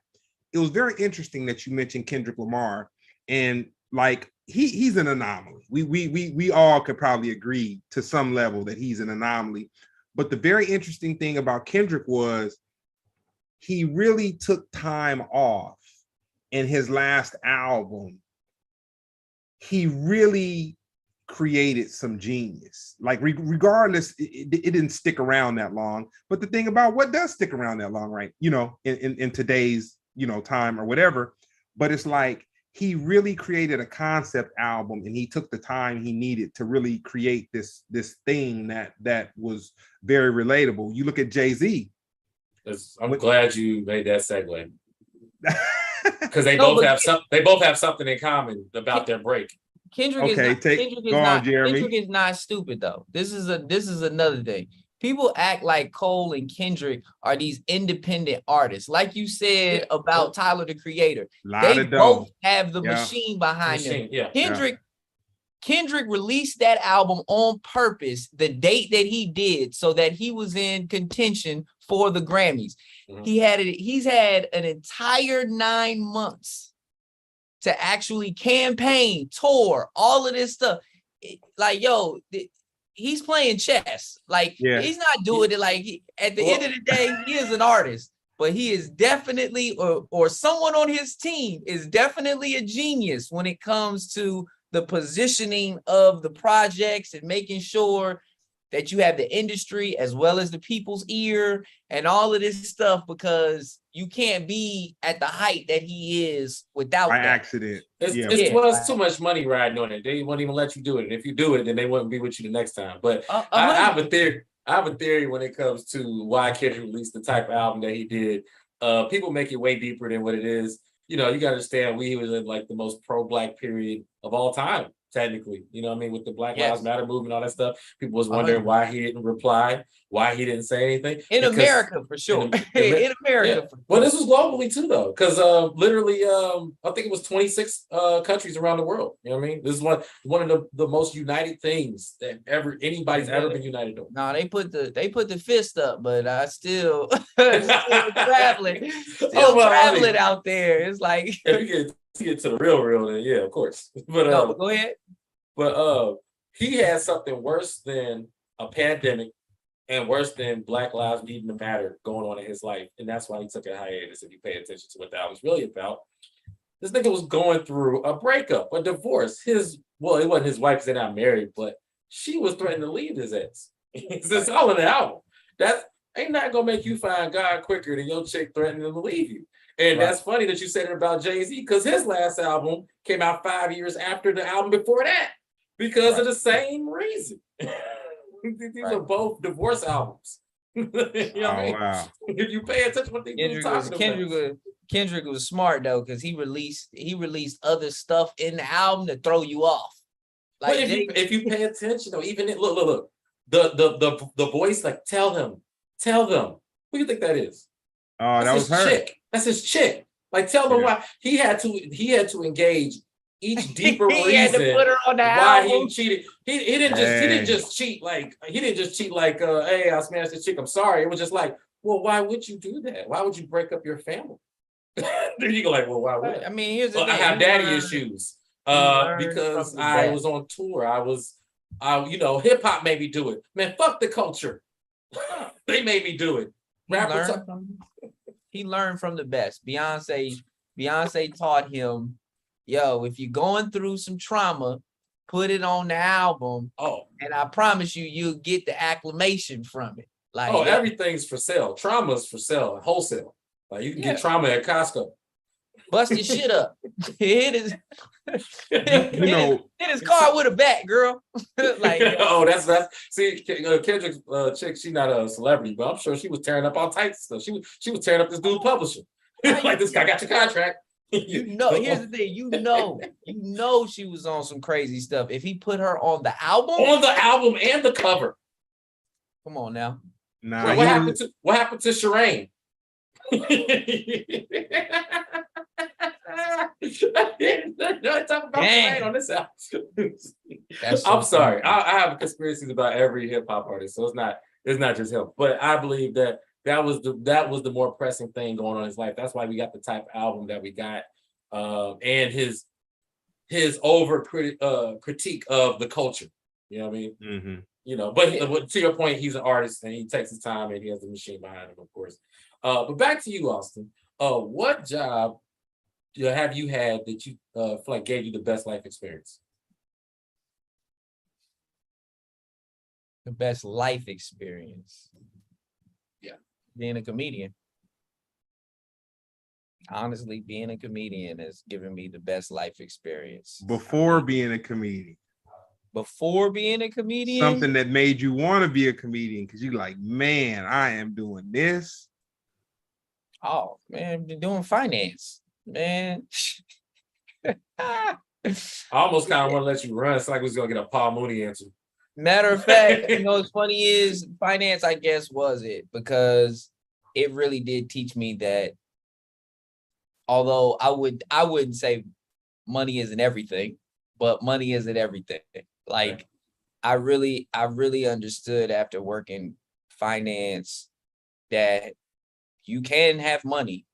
it was very interesting that you mentioned Kendrick Lamar, and like he's an anomaly. We all could probably agree to some level that he's an anomaly. But the very interesting thing about Kendrick was he really took time off in his last album. He really created some genius. Like, regardless, it didn't stick around that long. But the thing about what does stick around that long, right? You know, in today's, you know, time or whatever. But it's like, he really created a concept album, and he took the time he needed to really create this thing that was very relatable. You look at Jay-Z. I'm glad you made that segue. Because they both have something in common about their break. Kendrick is not stupid though. This is another thing. People act like Cole and Kendrick are these independent artists. Like you said about Tyler, the Creator. They both have the machine behind them. Yeah. Kendrick released that album on purpose, the date that he did, so that he was in contention for the Grammys. He's had an entire 9 months to actually campaign, tour, all of this stuff. Like, yo, he's playing chess. Like, he's not doing it like at the end of the day, he is an artist, but he is definitely, or someone on his team is definitely a genius when it comes to the positioning of the projects and making sure that you have the industry as well as the people's ear and all of this stuff, because you can't be at the height that he is without by accident. It's too much money riding on it. They won't even let you do it. And if you do it, then they won't be with you the next time. But I have a theory. I have a theory when it comes to why Kendrick released the type of album that he did. People make it way deeper than what it is. you know, you got to understand, we was in like the most pro-black period of all time, technically. You know what I mean? With the Black Lives Matter movement, all that stuff. People was wondering why he didn't reply, why he didn't say anything. In America, for sure. In America. For well, this was globally too, though, because literally, I think it was 26 countries around the world. You know what I mean? This is one of the most united things that anybody's ever been united on. No, they put the fist up, but I still traveling, traveling out there. It's like if you get to the real, then yeah, of course. But no, go ahead. But he had something worse than a pandemic and worse than Black Lives Needing to Matter going on in his life, and that's why he took a hiatus. If you pay attention to what that was really about, this nigga was going through a breakup, a divorce. It wasn't his wife, because they're not married, but she was threatening to leave his ex. It's all in the album. That ain't not gonna make you find God quicker than your chick threatening to leave you. And that's funny that you said it about Jay-Z, because his last album came out 5 years after the album before that, because of the same reason. These are both divorce albums. You know what I mean? Wow. If you pay attention to what they were talking about. Kendrick was smart though, because he released other stuff in the album to throw you off. Like but if you pay attention though, even look, the voice, like tell them. Who do you think that is? Oh, that was her. Chick. That's his chick. Like tell them why he had to engage each deeper reason had to put her on the why album. he cheated. He didn't just cheat like hey, I smashed this chick, I'm sorry. It was just like, well, why would you do that? Why would you break up your family? Then you go like, well, why would I mean, here's the thing. I have daddy issues because I was on tour. Hip hop made me do it. Man, fuck the culture. They made me do it. He learned from the best. Beyonce taught him, yo, if you're going through some trauma, put it on the album. And I promise you'll get the acclamation from it. Like everything's for sale. Trauma's for sale, wholesale. Like you can get trauma at Costco. Bust your shit up. Hit his car with a bat, girl. Like that's see, Kendrick's chick, she's not a celebrity, but I'm sure she was tearing up all types of stuff. She was tearing up this dude publisher. Like, this guy got your contract. Here's the thing, she was on some crazy stuff. If he put her on the album and the cover. Come on now. Nah, what happened to Shireen? Talk about Shireen on this album. I'm sorry. I have conspiracies about every hip hop artist, so it's not just him. But I believe that was the more pressing thing going on in his life. That's why we got the type of album that we got, and his critique of the culture. You know what I mean? Mm-hmm. You know, but to your point, he's an artist and he takes his time and he has the machine behind him, of course. But back to you, Austin. What job have you had that you feel like gave you the best life experience? The best life experience. Yeah. Being a comedian. Honestly, being a comedian has given me the best life experience. Before being a comedian. Something that made you want to be a comedian because you're like, man, I am doing this. Oh, man, I've been doing finance, man. I almost kind of want to let you run. It's like we was going to get a Paul Mooney answer. Matter of fact, what's funny is finance, I guess, was it, because it really did teach me that, although I wouldn't say money isn't everything, but money isn't everything. Like, I really understood after working finance that you can have money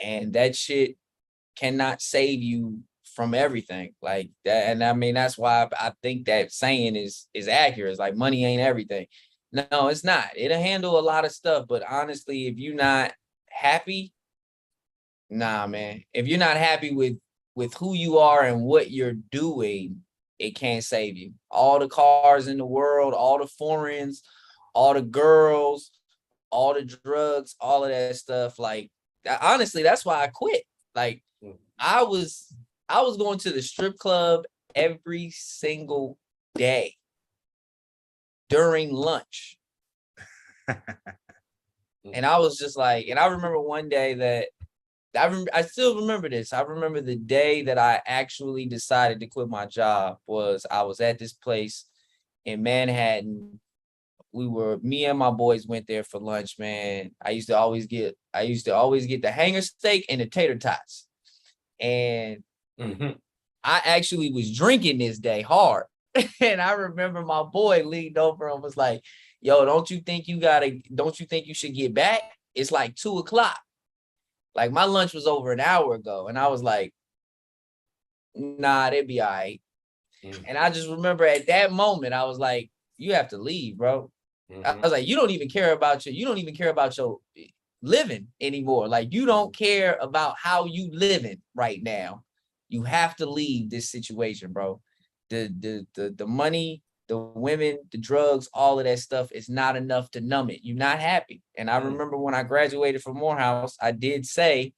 and that shit cannot save you from everything like that. And I mean, that's why I think that saying is accurate. It's like money ain't everything. No, it's not. It'll handle a lot of stuff. But honestly, if you're not happy, nah, man. If you're not happy with who you are and what you're doing, it can't save you. All the cars in the world, all the foreigns, all the girls, all the drugs, all of that stuff. Like, honestly, that's why I quit. Like, I was going to the strip club every single day during lunch. And I was just like, and I remember one day that I still remember this. I remember the day that I actually decided to quit my job was I was at this place in Manhattan. Me and my boys went there for lunch, man. I used to always get the hanger steak and the tater tots. And I actually was drinking this day hard. And I remember my boy leaned over and was like, yo, don't you think you should get back? It's like 2:00. Like my lunch was over an hour ago. And I was like, nah, they'd be all right. And I just remember at that moment, I was like, you have to leave, bro. I was like, you don't even care about your living anymore. Like you don't care about how you living right now. You have to leave this situation, bro. The money, the women, the drugs, all of that stuff is not enough to numb it. You're not happy. And I remember when I graduated from Morehouse, I did say,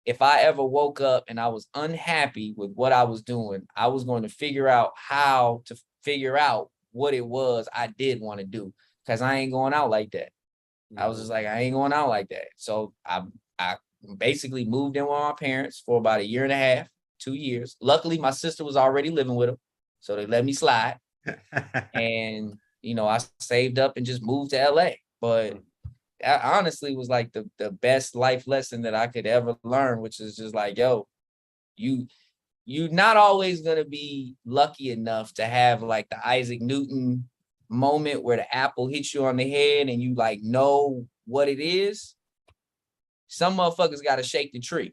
if I ever woke up and I was unhappy with what I was doing, I was going to figure out how to figure out what it was I did want to do. Because I ain't going out like that. I was just like, I ain't going out like that. So I basically moved in with my parents for about 1.5 years, 2 years. Luckily, my sister was already living with them. So they let me slide. And, I saved up and just moved to LA. But that honestly was like the best life lesson that I could ever learn, which is just like, yo, you're not always going to be lucky enough to have like the Isaac Newton moment where the apple hits you on the head and you like know what it is. Some motherfuckers got to shake the tree.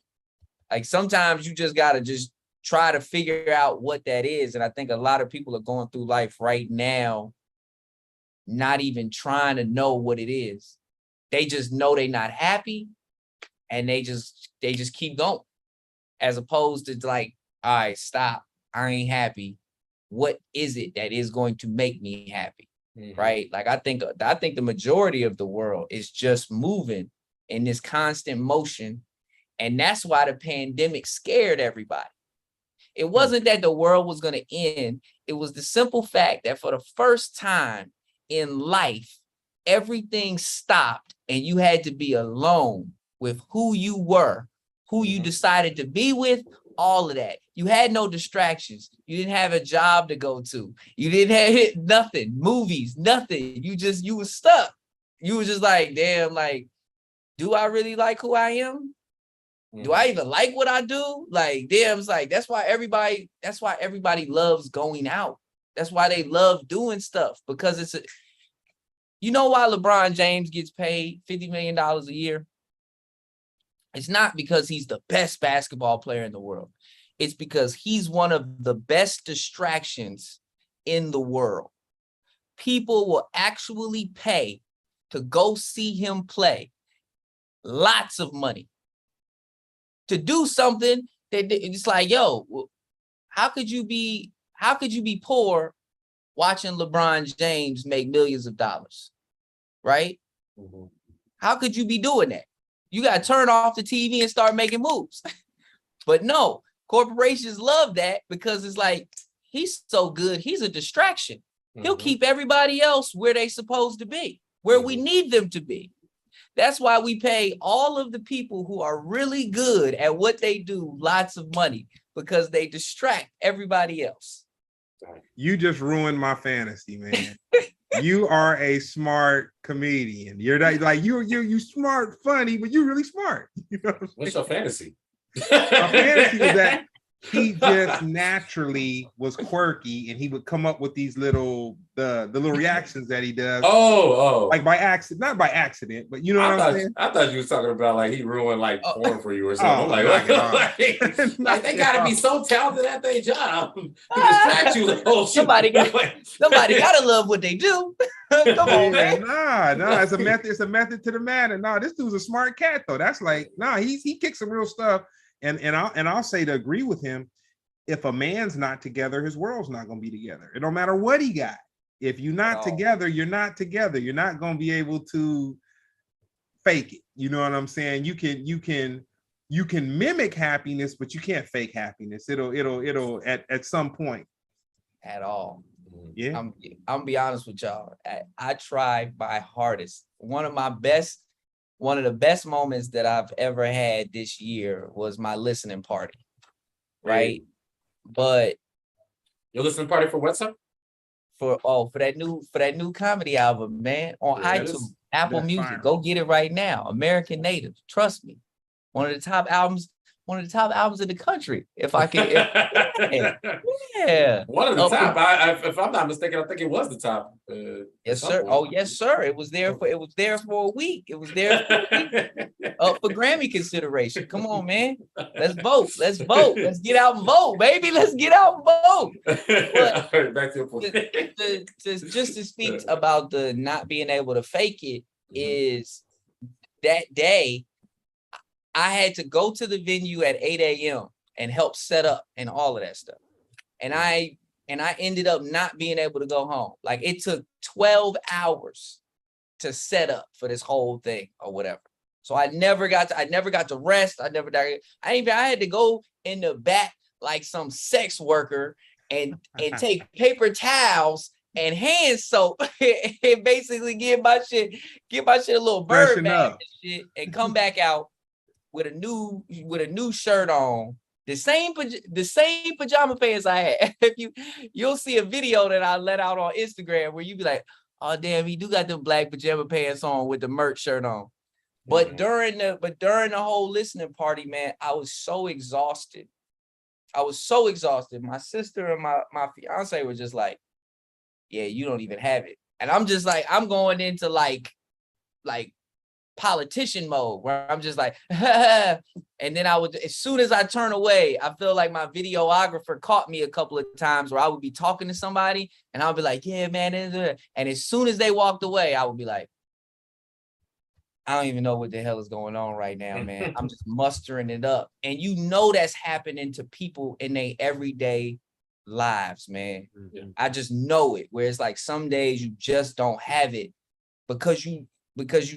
Like sometimes you just got to just try to figure out what that is. And I think a lot of people are going through life right now not even trying to know what it is. They just know they're not happy and they just keep going, as opposed to like, all right, stop. I ain't happy. What is it that is going to make me happy? Right? Like I think the majority of the world is just moving in this constant motion. And that's why the pandemic scared everybody. It wasn't that the world was going to end. It was the simple fact that for the first time in life, everything stopped and you had to be alone with who you were, who you decided to be with, all of that. You had no distractions. You didn't have a job to go to. You didn't have nothing, movies, nothing. You were stuck. You were just like, damn, like, do I really like who I am? Do I even like what I do? Like, damn, it's like, that's why everybody loves going out. That's why they love doing stuff, because you know why LeBron James gets paid $50 million a year? It's not because he's the best basketball player in the world. It's because he's one of the best distractions in the world. People will actually pay to go see him play. Lots of money. To do something that it's like, yo, how could you be poor watching LeBron James make millions of dollars? Right? How could you be doing that? You got to turn off the TV and start making moves. But no, corporations love that because it's like, he's so good. He's a distraction. He'll keep everybody else where they're supposed to be, where we need them to be. That's why we pay all of the people who are really good at what they do lots of money, because they distract everybody else. You just ruined my fantasy, man. You are a smart comedian. You're not like you smart, funny, but you're really smart. You know what's your fantasy? My fantasy was that he just naturally was quirky and he would come up with these little little reactions that he does. Like by accident, not by accident, but you know what I'm saying? I thought you was talking about like he ruined like porn for you or something. Like they gotta be so talented at their job to distract you. Like, oh, somebody gotta love what they do. Come on, man. Nah, it's a method. It's a method to the madness. Nah, this dude's a smart cat though. That's like, he kicks some real stuff. And I'll say, to agree with him, if a man's not together, his world's not going to be together. It don't matter what he got. If you're not together, you're not together. You're not going to be able to fake it. You know what I'm saying? You can mimic happiness, but you can't fake happiness. It'll at some point. At all. Yeah. I'm gonna be honest with y'all. I try my hardest. One of my best one of the best moments that I've ever had this year was my listening party, right? But your listening party for what, sir? For that new comedy album, man, on iTunes, Apple Music. fire. Go get it right now. American Native. Trust me. One of the top albums in the country. If I can, yeah. One of the top. If I'm not mistaken, I think it was the top. Yes, sir. Oh, yes, sir. It was there for a week. It was there for a week. Up for Grammy consideration. Come on, man. Let's vote. Let's vote. Let's get out and vote, baby. Let's get out and vote. But back to your point. Just to speak about the not being able to fake it is that day I had to go to the venue at 8 a.m. and help set up and all of that stuff. And I ended up not being able to go home. Like it took 12 hours to set up for this whole thing or whatever. So I never got to rest. I had to go in the back like some sex worker and take paper towels and hand soap and basically give my shit a little bird bath and shit and come back out with a new shirt on. The same pajama pants I had. You'll see a video that I let out on Instagram where you be like, oh damn, he do got them black pajama pants on with the merch shirt on. But during the whole listening party, man, I was so exhausted. My sister and my fiance were just like, yeah, you don't even have it. And I'm just like, I'm going into like politician mode where I'm just like, and then as soon as I turn away, I feel like my videographer caught me a couple of times where I would be talking to somebody and I'll be like, yeah, man. And as soon as they walked away, I would be like, I don't even know what the hell is going on right now, man. I'm just mustering it up. And that's happening to people in their everyday lives, man. I just know it, where it's like some days you just don't have it because you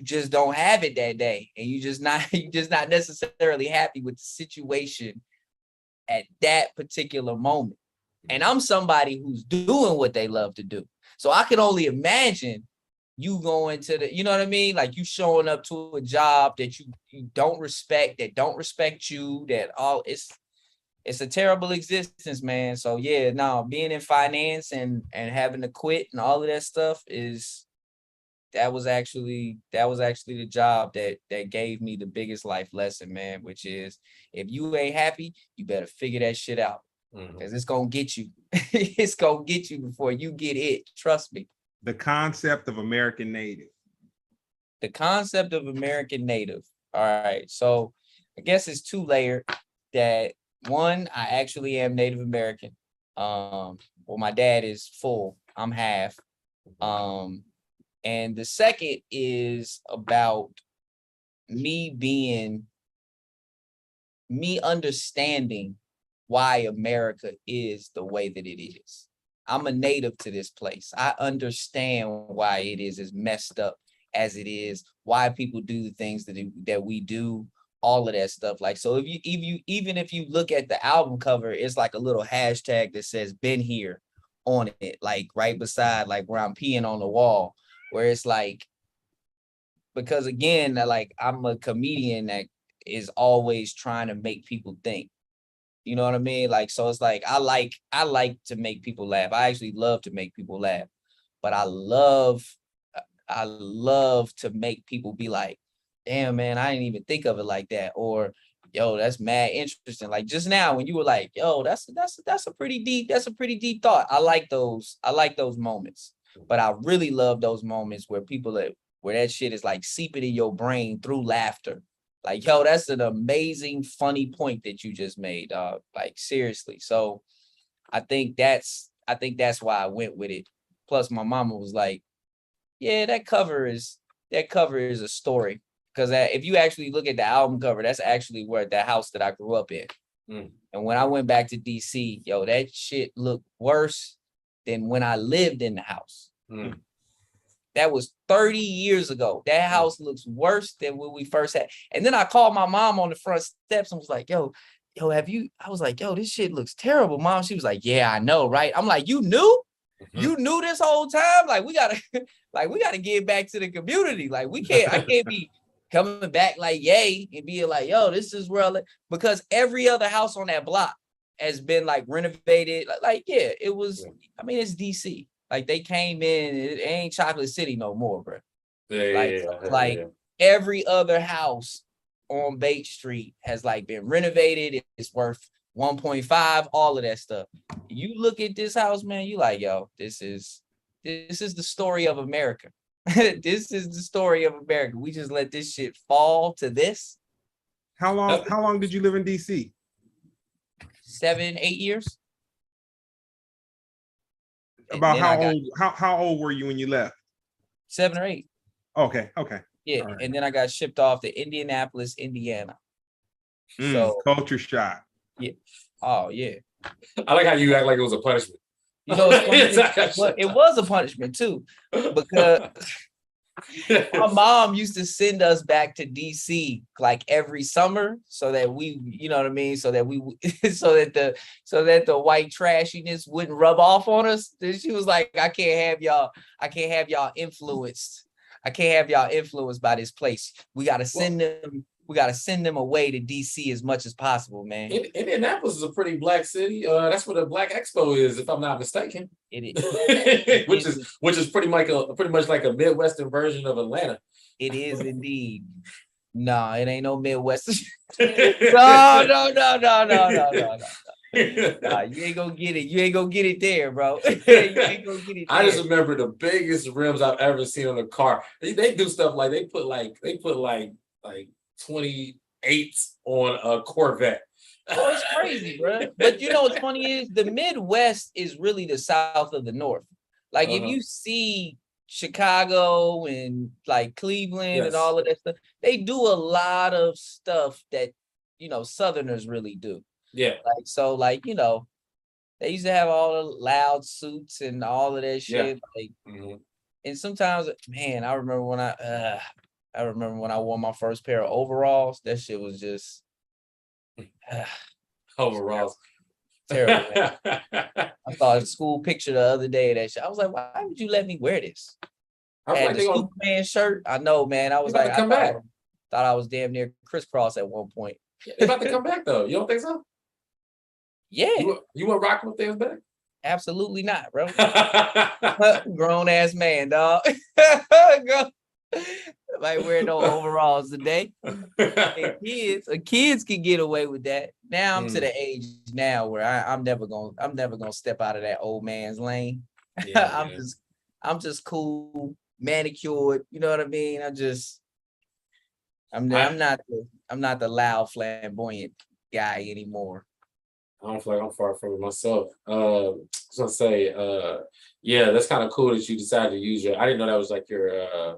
just don't have it that day. And you're just not necessarily happy with the situation at that particular moment. And I'm somebody who's doing what they love to do. So I can only imagine you going to you know what I mean? Like you showing up to a job that you don't respect, that don't respect you, it's a terrible existence, man. So yeah, no, being in finance and having to quit and all of that stuff that was actually the job that gave me the biggest life lesson, man, which is if you ain't happy, you better figure that shit out. Because it's gonna get you. It's gonna get you before you get it. Trust me. The concept of American Native. The concept of American Native. All right. So I guess it's two layered. That one, I actually am Native American. Well, my dad is full. I'm half. And the second is about me understanding why America is the way that it is. I'm a native to this place. I understand why it is as messed up as it is, why people do the things that we do, all of that stuff. Like, so even if you look at the album cover, it's like a little hashtag that says "been here" on it, like right beside like where I'm peeing on the wall, where it's like, because again, like I'm a comedian that is always trying to make people think. You know what I mean? Like, so it's like, I like to make people laugh. I actually love to make people laugh, but I love to make people be like, damn, man, I didn't even think of it like that. Or, yo, that's mad interesting. Like just now when you were like, yo, that's a pretty deep thought. I like those moments, but I really love those moments where where that shit is like seeping in your brain through laughter. Like, yo, that's an amazing, funny point that you just made, like seriously. So I think that's why I went with it. Plus my mama was like, yeah, that cover is a story. Because if you actually look at the album cover, that's actually where the house that I grew up in. And when I went back to DC, yo, that shit looked worse than when I lived in the house. That was 30 years ago. That house looks worse than when we first had. And then I called my mom on the front steps and was like, yo, I was like, yo, this shit looks terrible, Mom. She was like, yeah, I know, right? I'm like, you knew? You knew this whole time? Like, we gotta get back to the community. Like, I can't be coming back like yay and being like, yo, this is where because every other house on that block has been like renovated. Like yeah, it was. I mean, it's DC. Like they came in. It ain't Chocolate City no more, bro. Like every other house on Bate Street has like been renovated. It's worth 1.5, all of that stuff. You look at this house, man, you like, yo, this is the story of America. This is the story of America. We just let this shit fall to this. How long did you live in DC? 7, 8 years. About how old were you when you left? 7 or 8. Okay. Yeah, right. And then I got shipped off to Indianapolis, Indiana. So culture shock. Yeah. Oh yeah. I like how you act like it was a punishment. You know, it was a punishment too, because my mom used to send us back to DC like every summer so that we, you know what I mean, so that the white trashiness wouldn't rub off on us. Then she was like, I can't have y'all influenced. I can't have y'all influenced by this place. We gotta send them away to DC as much as possible, man. Indianapolis is a pretty black city. That's where the Black Expo is, if I'm not mistaken. It is. which is pretty much like a Midwestern version of Atlanta. It is indeed. No, it ain't no Midwestern. No. Nah, you ain't gonna get it. You ain't gonna get it there, bro. You ain't gonna get it there. I just remember the biggest rims I've ever seen on a car. They do stuff like they put like 28 on a Corvette. Oh, it's crazy, bro. But you know what's funny is the Midwest is really the South of the North. Like if you see Chicago and like Cleveland and all of that stuff, they do a lot of stuff that, you know, Southerners really do. Yeah. Like, so like, you know, they used to have all the loud suits and all of that shit. Yeah. Like, and sometimes, man, I remember when I wore my first pair of overalls. That shit was just overalls. Terrible. Man. I saw a school picture the other day of that shit. I was like, why would you let me wear this? I had the Superman shirt. I know, man. I was like, thought I was damn near crisscross at one point. It's about to come back though. You don't think so? Yeah. You want to rock with things back? Absolutely not, bro. Grown ass man, dog. Like wearing no overalls today. And kids can get away with that. Now I'm to the age now where I'm never gonna step out of that old man's lane. Yeah, I'm just cool, manicured. You know what I mean? I'm not the loud, flamboyant guy anymore. I don't feel like I'm far from it myself. I was gonna say, yeah, that's kind of cool that you decided to use I didn't know that was like your,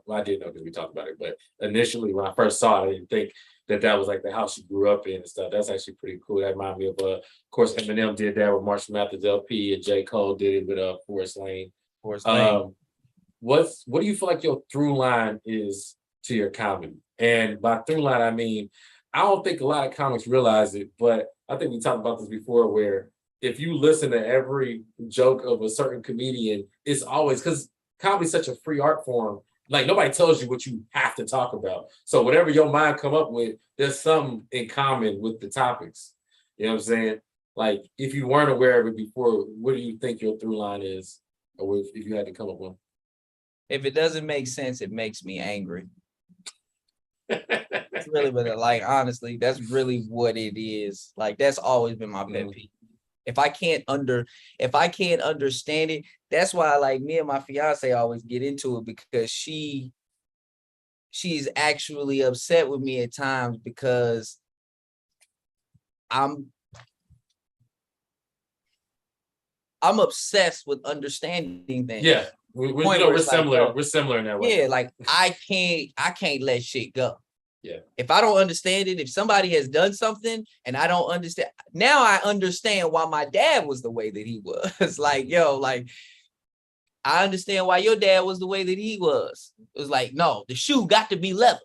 well, I did know because we talked about it, but initially when I first saw it, I didn't think that was like the house you grew up in and stuff. That's actually pretty cool. That reminded me of, course, Eminem did that with Marshall Mathers LP, and J. Cole did it with Forest Lane. What do you feel like your through line is to your comedy? And by through line, I mean, I don't think a lot of comics realize it, but I think we talked about this before, where if you listen to every joke of a certain comedian, it's always, because comedy is such a free art form. Like nobody tells you what you have to talk about. So whatever your mind come up with, there's something in common with the topics. You know what I'm saying? Like if you weren't aware of it before, what do you think your through line is? Or if you had to come up with one? If it doesn't make sense, it makes me angry. That's really what it, like, honestly, that's really what it is. Like, that's always been my pet peeve. If I can't understand it, that's why, like, me and my fiance always get into it, because she's actually upset with me at times because I'm obsessed with understanding things. Yeah. We're similar. Like, we're similar in that way. Yeah, like I can't let shit go. Yeah. If I don't understand it, if somebody has done something and I don't understand, now I understand why my dad was the way that he was. Like, yo, like I understand why your dad was the way that he was. It was like, no, the shoe got to be leather.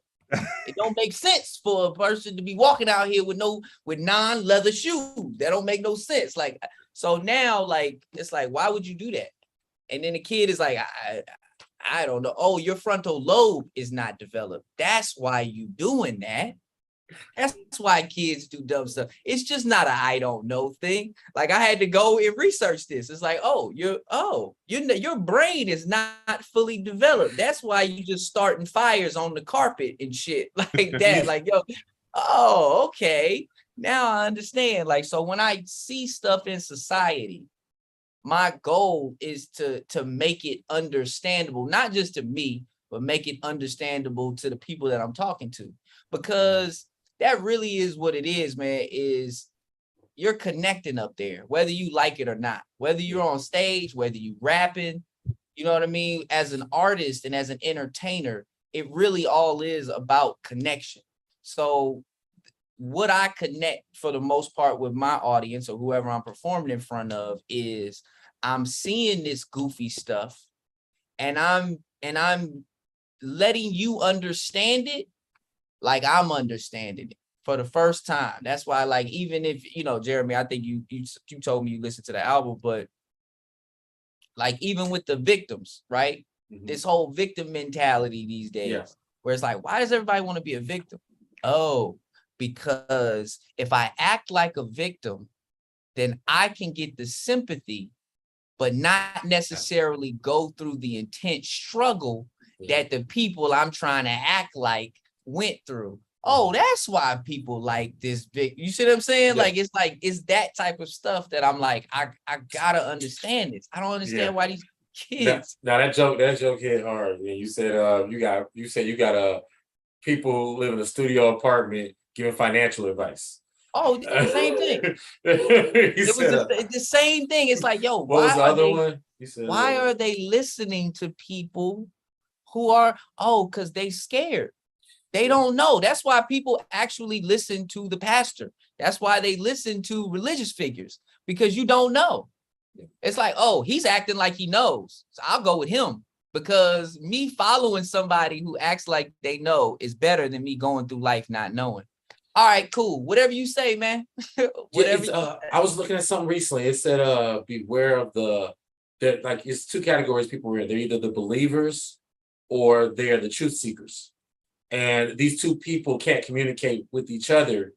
It don't make sense for a person to be walking out here with non-leather shoes. That don't make no sense. Like, so now, like, it's like, why would you do that? And then the kid is like, I don't know. Oh, your frontal lobe is not developed. That's why you doing that. That's why kids do dumb stuff. It's just not a I don't know thing. Like I had to go and research this. It's like, your brain is not fully developed. That's why you just starting fires on the carpet and shit like that. Like, yo, oh, okay. Now I understand. Like, so when I see stuff in society, my goal is to make it understandable, not just to me, but make it understandable to the people that I'm talking to, because that really is what it is, man, is you're connecting up there, whether you like it or not, whether you're on stage, whether you rapping, you know what I mean? As an artist and as an entertainer, it really all is about connection. So what I connect for the most part with my audience or whoever I'm performing in front of is I'm seeing this goofy stuff and I'm letting you understand it like I'm understanding it for the first time. That's why, like, even if, Jeremy, I think you told me you listened to the album, but like even with the victims, right? Mm-hmm. This whole victim mentality these days, where it's like, why does everybody want to be a victim? Oh, because if I act like a victim, then I can get the sympathy, but not necessarily go through the intense struggle that the people I'm trying to act like went through. Oh, that's why people like this big. You see what I'm saying? Yeah. It's that type of stuff that I'm like, I gotta understand this. I don't understand why these kids. Now that joke hit hard. And you said you got people live in a studio apartment giving financial advice. Oh, the same thing. It was the same thing. It's like, yo, what was the other one? Why are they listening to people who are, because they scared? They don't know. That's why people actually listen to the pastor. That's why they listen to religious figures, because you don't know. It's like, oh, he's acting like he knows, so I'll go with him, because me following somebody who acts like they know is better than me going through life not knowing. All right, cool. Whatever you say, man. I was looking at something recently. It said, beware of it's two categories people are in. They're either the believers or they're the truth seekers. And these two people can't communicate with each other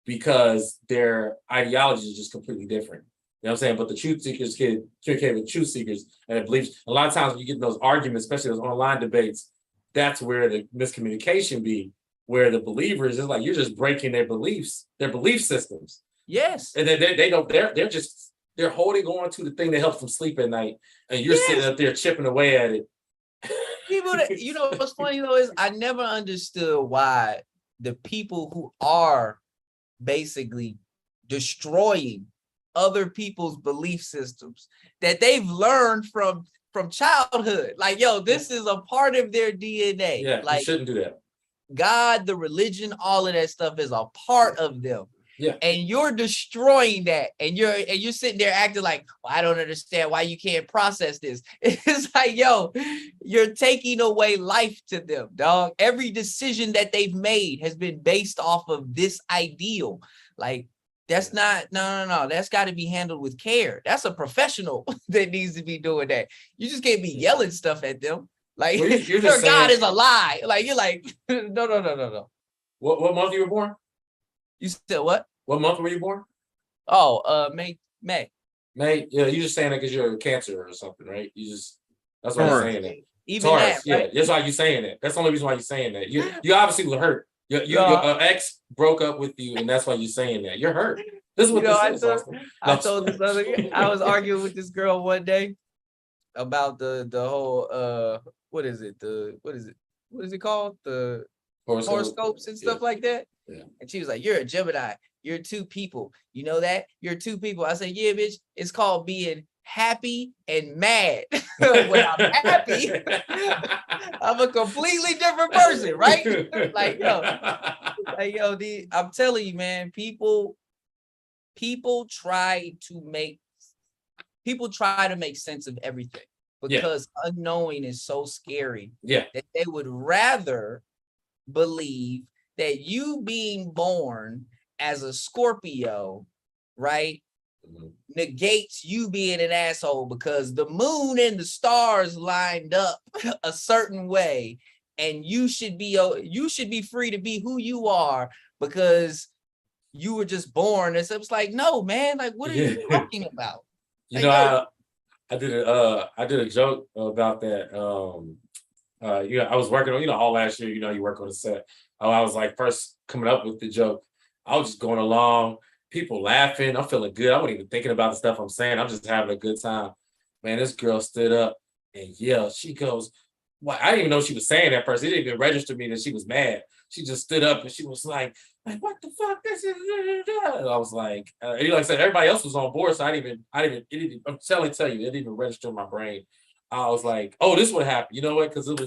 because their ideology is just completely different. You know what I'm saying? But the truth seekers can communicate with truth seekers and it believes. A lot of times when you get in those arguments, especially those online debates, that's where the miscommunication be. Where the believers is like, you're just breaking their beliefs, their belief systems. Yes. And then they're holding on to the thing that helps them sleep at night. And you're sitting up there chipping away at it. People what's funny though is I never understood why the people who are basically destroying other people's belief systems that they've learned from childhood. Like, yo, this is a part of their DNA. Yeah, like, you shouldn't do that. God, the religion, all of that stuff is a part of them. Yeah. And you're destroying that. And you're sitting there acting like, well, I don't understand why you can't process this. It's like, yo, you're taking away life to them, dog. Every decision that they've made has been based off of this ideal. Like, that's not, no. That's got to be handled with care. That's a professional that needs to be doing that. You just can't be yelling stuff at them. Like, well, your God is a lie. Like, you're like, no. What month you were born? You said what? What month were you born? Oh, May. May. Yeah, you just saying that because you're a Cancer or something, right? That's why you're saying that. Even Taurus, that, right? Yeah, that's why you're saying that. That's the only reason why you're saying that. You obviously were hurt. Your ex broke up with you, and that's why you're saying that. You're hurt. This is what this is. I told this other guy, I was arguing with this girl one day about the whole what is it called? The horoscopes and stuff like that. Yeah. And she was like, you're a Gemini. You're two people. You know that? You're two people. I said, yeah, bitch. It's called being happy and mad. When I'm happy, I'm a completely different person, right? I'm telling you, man, people try to make sense of everything because unknowing is so scary that they would rather believe that you being born as a Scorpio, right, negates you being an asshole because the moon and the stars lined up a certain way, and you should be free to be who you are because you were just born. And so it's like, no, man, like, what are you talking about? You like, know, I did a joke about that. I was working on, all last year, you work on a set. I was like first coming up with the joke. I was just going along, people laughing. I'm feeling good. I wasn't even thinking about the stuff I'm saying. I'm just having a good time. Man, this girl stood up and yelled. She goes, "What?" I didn't even know she was saying that first. It didn't even register me that she was mad. She just stood up and she was like, what the fuck? This is. And I was like, like I said, everybody else was on board, so I didn't even. I'm tell you, it didn't even register in my brain. I was like, oh, this would happen. You know what? Because it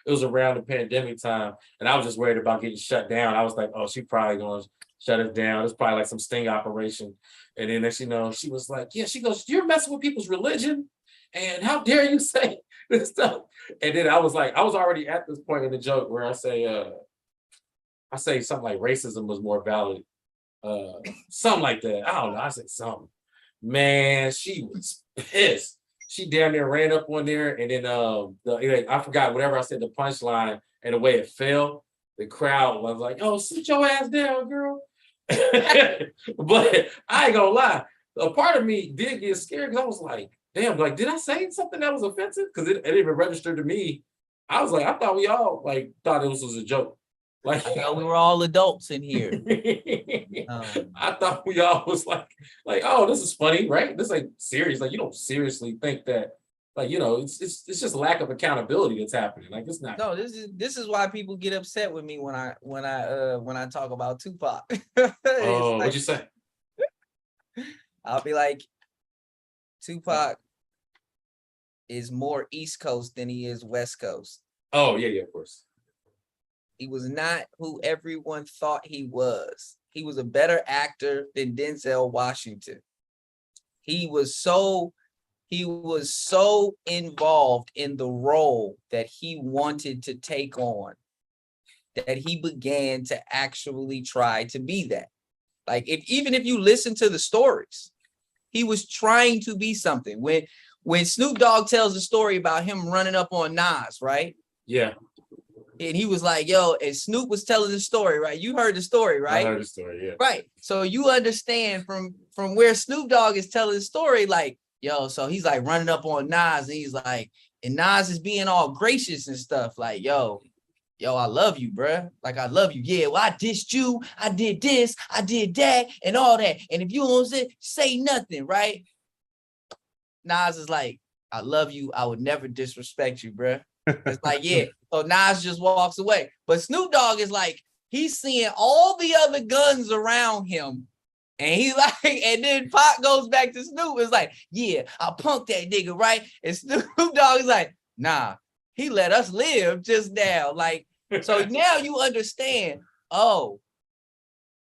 was around the pandemic time, and I was just worried about getting shut down. I was like, oh, she probably gonna shut us down. It's probably like some sting operation. And then next, she was like, yeah, she goes, you're messing with people's religion, and how dare you say this stuff? And then I was already at this point in the joke where I say something like racism was more valid, something like that. I don't know. I said something. Man, she was pissed. She damn near ran up on there, and then I forgot whatever I said, the punchline, and the way it fell, the crowd was like, "Oh, sit your ass down, girl." But I ain't gonna lie, a part of me did get scared because I was like, "Damn, like, did I say something that was offensive?" Because it didn't even register to me. I was like, I thought we all thought it was a joke. Like, we were all adults in here. I thought we all was like, oh, this is funny, right? This ain't serious. Like, you don't seriously think that, it's just lack of accountability that's happening. Like, it's not. No, this is why people get upset with me when I talk about Tupac. Oh, what'd you say? I'll be like, Tupac is more East Coast than he is West Coast. Oh, yeah, of course. He was not who everyone thought he was. He was a better actor than Denzel Washington. He was so involved in the role that he wanted to take on that he began to actually try to be that. Like, even if you listen to the stories, he was trying to be something. When Snoop Dogg tells a story about him running up on Nas, right? Yeah. And he was like, yo, and Snoop was telling the story, right? You heard the story, right? I heard the story, yeah. Right. So you understand from where Snoop Dogg is telling the story, like, yo, so he's like running up on Nas, and he's like, and Nas is being all gracious and stuff, like, yo, I love you, bruh. Like, I love you. Yeah, well, I dissed you. I did this. I did that and all that. And if you don't say nothing, right? Nas is like, I love you. I would never disrespect you, bruh. It's like, yeah. So Nas just walks away. But Snoop Dogg is like, he's seeing all the other guns around him. And he's like, and then Pac goes back to Snoop. It's like, yeah, I'll punk that nigga, right? And Snoop Dogg is like, nah, he let us live just now. Like, so now you understand, oh,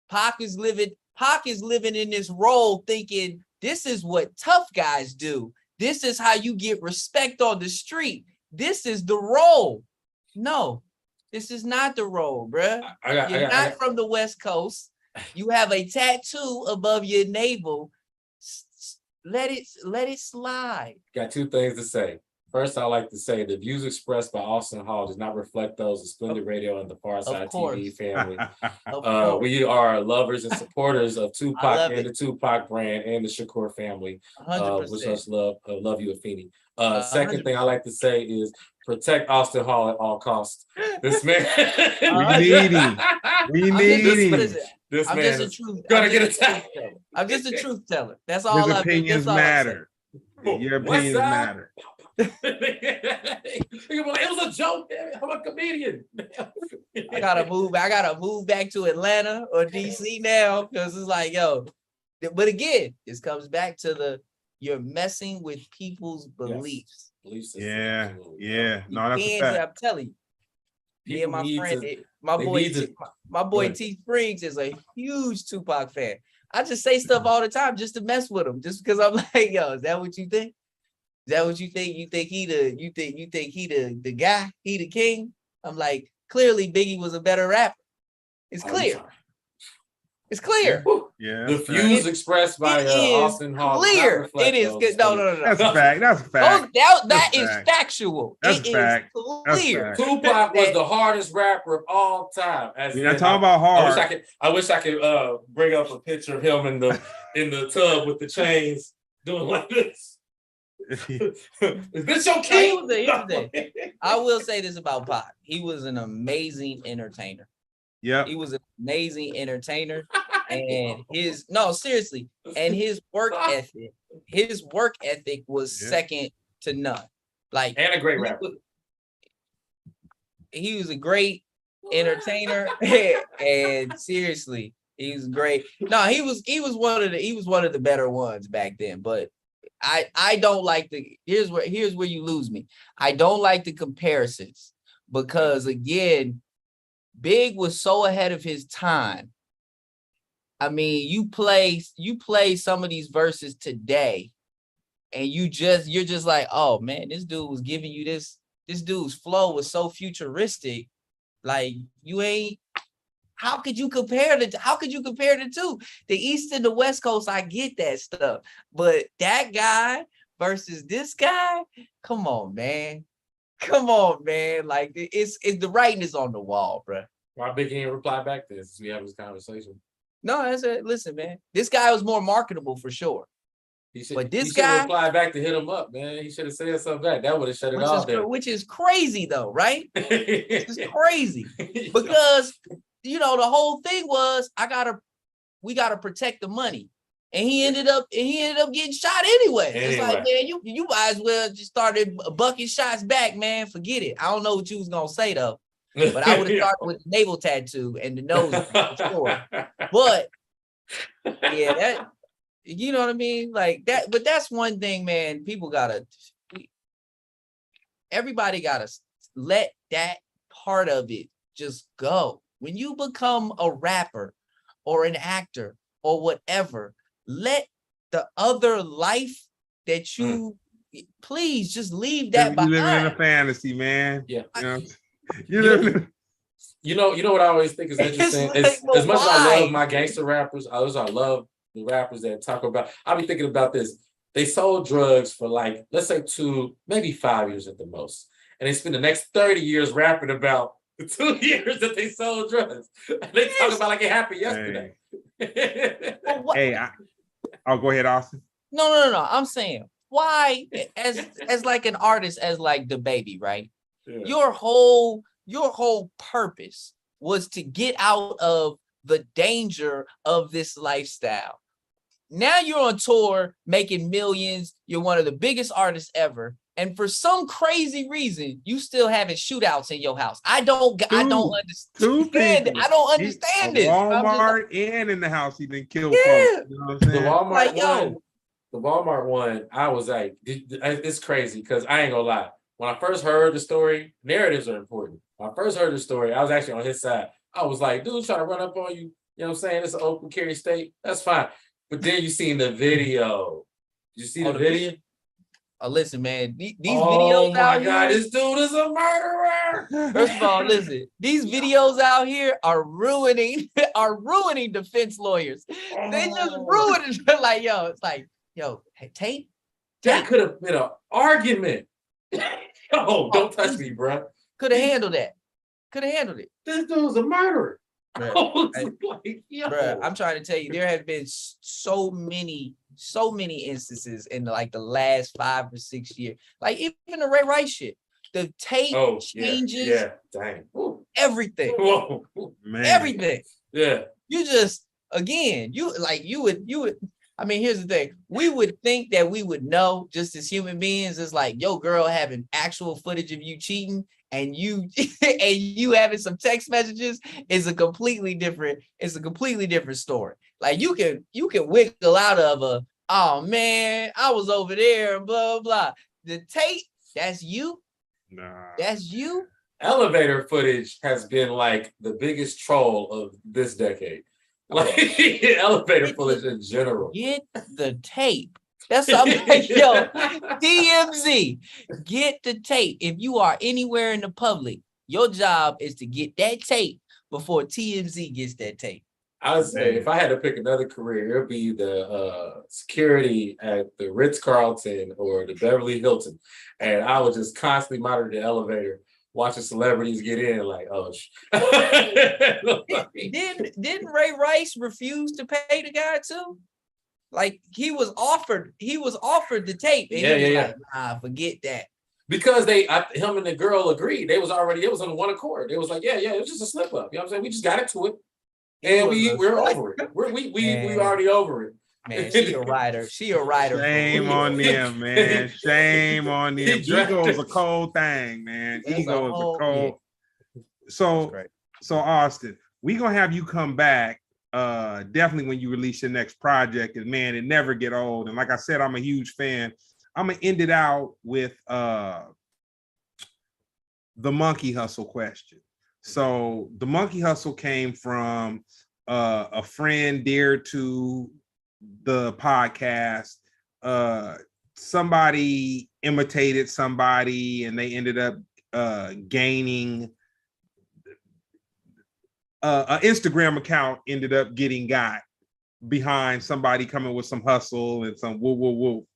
Pac is living in this role thinking this is what tough guys do. This is how you get respect on the street. This is the role. No, this is not the role, bruh. You're not from the West Coast. You have a tattoo above your navel. Let it slide. Got two things to say. First, I like to say the views expressed by Austin Hall does not reflect those of Splendid Radio and the PharcydeTV family. We are lovers and supporters of Tupac and the Tupac brand and the Shakur family. 100%. Wish us love you, Afeni. Second thing I like to say is protect Austin Hall at all costs. This man, we need him. This I'm man just a truth. gonna get attacked. I'm just a truth teller. That's all. His opinions matter. Your opinions matter. It was a joke. I'm a comedian. I gotta move back to Atlanta or DC now because it's like, yo. But again, this comes back to you're messing with people's beliefs. Yes. Yeah. No, that's a fact. I'm telling you. Me and my friend, my boy T Springs is a huge Tupac fan. I just say stuff all the time just to mess with him, just because I'm like, yo, is that what you think? Is that what you think? You think he the guy? He the king? I'm like, clearly Biggie was a better rapper. It's clear. It's clear. Yeah, The that's views fact. expressed by It is Austin Hall does not clear. reflect It is those good. No, feelings. no, no, no. That's a fact. That's a fact. That That's is fact. factual. That's It is fact. That's clear. fact. Tupac was that- the hardest rapper of all time. As We're not in, talking about hard. I wish I could bring up a picture of him in the tub with the chains doing like this. Is this your key? Here's the thing. I will say this about Pac. He was an amazing entertainer. Yep. He was an amazing entertainer. And seriously, and his work ethic was second to none. Like, and a great rapper. He was a great entertainer, and seriously, he was great. No, he was one of the better ones back then. But I don't like here's where you lose me. I don't like the comparisons, because again, Big was so ahead of his time. I mean, you play some of these verses today, and you're just like, oh man, this dude was giving you this dude's flow was so futuristic. Like, how could you compare the two? The East and the West Coast, I get that stuff. But that guy versus this guy, come on, man. Like, it's the writing is on the wall, bro. Why Big didn't reply back to this? We have this conversation. No, listen, man. This guy was more marketable for sure. He should guy reply back to hit him up, man. He should have said something back. That would have shut it off there. Which is crazy though, right? It's crazy. Because the whole thing was we gotta protect the money. And he ended up getting shot anyway. It's like, man, you might as well just started bucking shots back, man. Forget it. I don't know what you was gonna say though. But I would have started with the navel tattoo and the nose for sure. But yeah, that, you know what I mean? Like that, but that's one thing, man. Everybody gotta let that part of it just go. When you become a rapper or an actor or whatever, let the other life that you please just leave that behind. You living in a fantasy, man. Yeah. You know what I always think is interesting. As much as I love my gangster rappers, I love the rappers that talk about. I'll be thinking about this. They sold drugs for like, let's say 2, maybe 5 years at the most, and they spend the next 30 years rapping about the 2 years that they sold drugs. And they talk about like it happened yesterday. I'll go ahead, Austin. No. I'm saying, why, as like an artist, as like the baby, right? Yeah. Your whole purpose was to get out of the danger of this lifestyle. Now you're on tour making millions. You're one of the biggest artists ever. And for some crazy reason, you still having shootouts in your house. I don't understand it. I don't understand this. Walmart and in the house, he been killed. Yeah. Folks, you know what I'm saying? The Walmart one, I was like, it's crazy because I ain't gonna lie. When I first heard the story, narratives are important. When I first heard the story, I was actually on his side. I was like, dude, trying to run up on you. You know what I'm saying? It's an open carry state. That's fine. But then you seen the video. Did you see the video? Oh, listen, man. These videos out here. Oh, my God. This dude is a murderer. First of all, listen. These videos out here are ruining defense lawyers. They just ruined it. Like, it's like, Tate? That could have been an argument. Don't touch me, bro. Could have handled that. Could have handled it. This dude's a murderer. Bro, I'm trying to tell you, there have been so many instances in like the last 5 or 6 years. Like even the Ray Rice shit. The Tate changes dang. Everything. Whoa. Man. Everything. Yeah. You just you would. I mean, here's the thing. We would think that we would know just as human beings. It's like, yo, girl having actual footage of you cheating and you having some text messages is a completely different story. Like you can wiggle out of oh man, I was over there, blah, blah. The Tate, that's you. Nah. That's you. Elevator footage has been like the biggest troll of this decade. Like elevator footage in general. Get the tape. That's what I'm like, yo, DMZ, get the tape. If you are anywhere in the public, your job is to get that tape before TMZ gets that tape. I would say if I had to pick another career, it would be the security at the Ritz-Carlton or the Beverly Hilton. And I would just constantly monitor the elevator, watching celebrities get in, like, oh, didn't Ray Rice refuse to pay the guy too? Like he was offered the tape, and he was like, nah, forget that. Because him and the girl agreed. It was on one accord. It was like, yeah, it was just a slip up. You know what I'm saying? We just got into it. And we're over it. We already over it. Man, she a writer. Shame on them, man. Shame on them. Ego is a cold thing, man. Ego is a cold. Yeah. So Austin, we gonna have you come back. Definitely when you release your next project, and man, it never get old. And like I said, I'm a huge fan. I'm gonna end it out with the monkey hustle question. So the monkey hustle came from a friend dear to the podcast. Somebody imitated somebody, and they ended up gaining an Instagram account. Ended up getting got behind somebody coming with some hustle and some woo woo woo.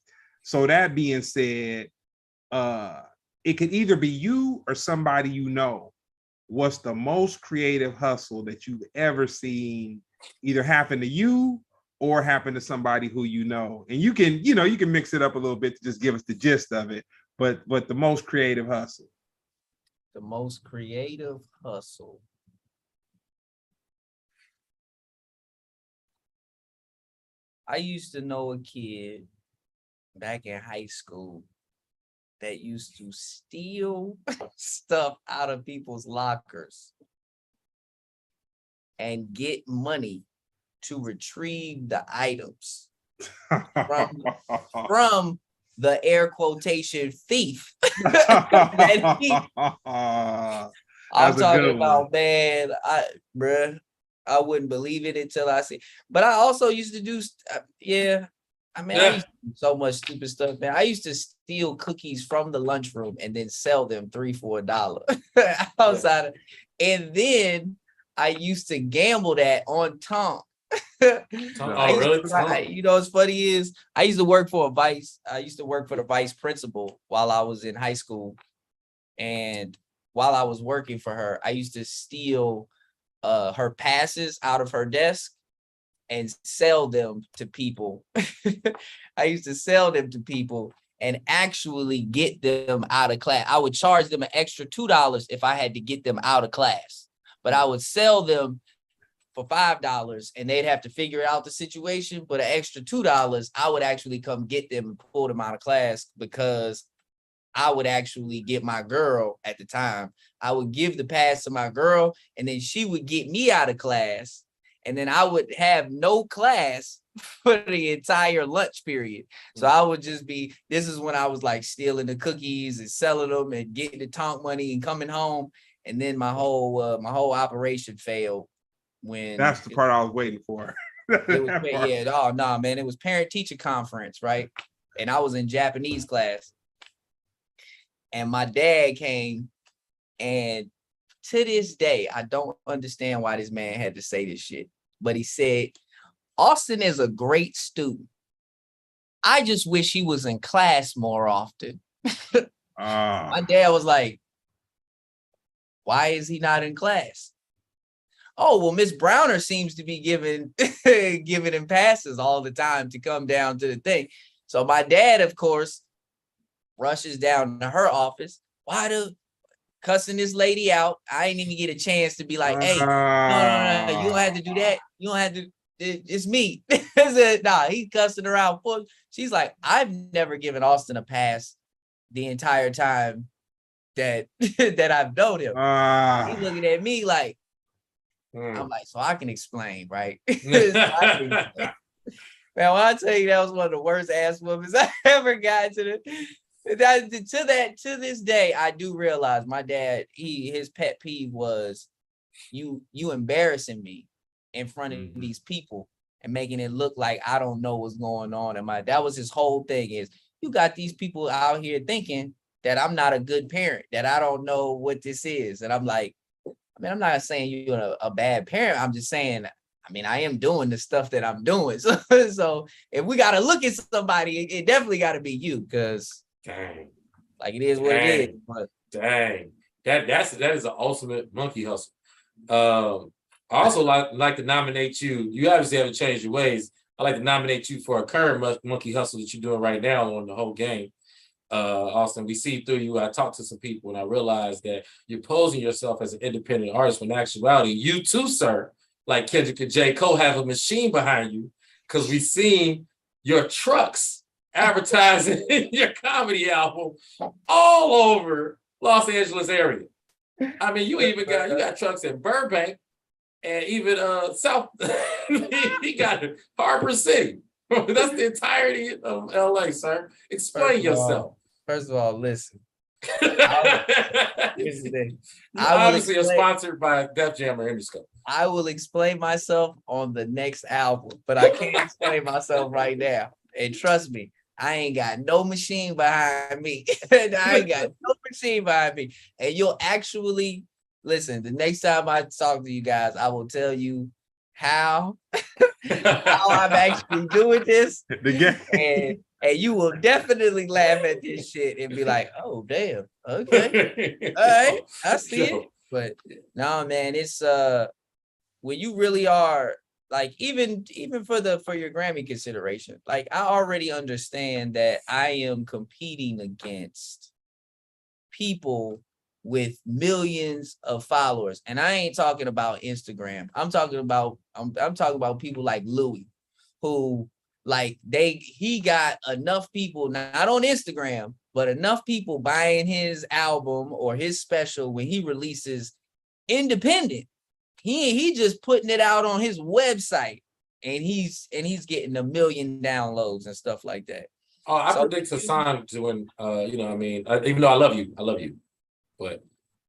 So that being said, it could either be you or somebody you know. What's the most creative hustle that you've ever seen either happen to you or happen to somebody who you know? And you can mix it up a little bit to just give us the gist of it, but the most creative hustle. The most creative hustle. I used to know a kid back in high school that used to steal stuff out of people's lockers and get money to retrieve the items from the air quotation thief. I'm talking about, man, I wouldn't believe it until I see. But I also used to do, I used to do so much stupid stuff, man. I used to steal cookies from the lunchroom and then sell them $3 for $1 outside. And then I used to gamble that on Tom. Really? You know what's funny is I used to work for the vice principal while I was in high school. And while I was working for her, I used to steal her passes out of her desk and sell them to people. I used to sell them to people and actually get them out of class. I would charge them an extra $2 if I had to get them out of class, but I would sell them for $5 and they'd have to figure out the situation. But an extra $2, I would actually come get them and pull them out of class, because I would actually get my girl at the time. I would give the pass to my girl, and then she would get me out of class. And then I would have no class for the entire lunch period. So I would just this is when I was like stealing the cookies and selling them and getting the tonk money and coming home. And then my whole operation failed. When that's the part I was waiting for. Man, it was parent teacher conference, right? And I was in Japanese class. And my dad came, and to this day, I don't understand why this man had to say this shit. But he said, Austin is a great student. I just wish he was in class more often. My dad was like, why is he not in class? Oh, well, Miss Browner seems to be giving him passes all the time to come down to the thing. So my dad, of course, rushes down to her office. Why cussing this lady out? I didn't even get a chance to be like, hey, no, you don't have to do that. You don't have to. It's me. Nah, he cussing her out. She's like, I've never given Austin a pass the entire time that I've known him. He's looking at me like, I'm like, so I can explain, right? Man, when I tell you that was one of the worst ass whoopings I ever got to this day, I do realize my dad, his pet peeve was you embarrassing me in front of these people and making it look like I don't know what's going on. And that was his whole thing, is you got these people out here thinking that I'm not a good parent, that I don't know what this is. And I'm like, I mean, I'm not saying you're a bad parent. I'm just saying I mean, I am doing the stuff that I'm doing. So, so if we got to look at somebody, it definitely got to be you, because like it is what it is. But dang, that is the ultimate monkey hustle. I also like to nominate you. You obviously haven't changed your ways. I like to nominate you for a current monkey hustle that you're doing right now on the whole game. Austin, we see through you. I talked to some people and I realized that you're posing yourself as an independent artist when in actuality, you too, sir, like Kendrick and J. Cole, have a machine behind you, because we've seen your trucks advertising your comedy album all over Los Angeles area. I mean, you got trucks in Burbank and even South. He got Harbor City. That's the entirety of LA, sir. Explain yourself. First of all, listen. Obviously, are sponsored by Def Jam or Interscope. I will explain myself on the next album, but I can't explain myself right now. And trust me, I ain't got no machine behind me. I ain't got no machine behind me. And you'll actually listen. The next time I talk to you guys, I will tell you how I'm actually doing this. And you will definitely laugh at this shit and be like, oh, damn. Okay. All right. I see it. But no, man, it's when you really are like, even for your Grammy consideration, like I already understand that I am competing against people with millions of followers. And I ain't talking about Instagram. I'm talking about people like Louis, who like he got enough people, not on Instagram, but enough people buying his album or his special when he releases independent. He just putting it out on his website and he's getting 1 million downloads and stuff like that. Oh, I predict Hassan doing you know what I mean, even though I love you, but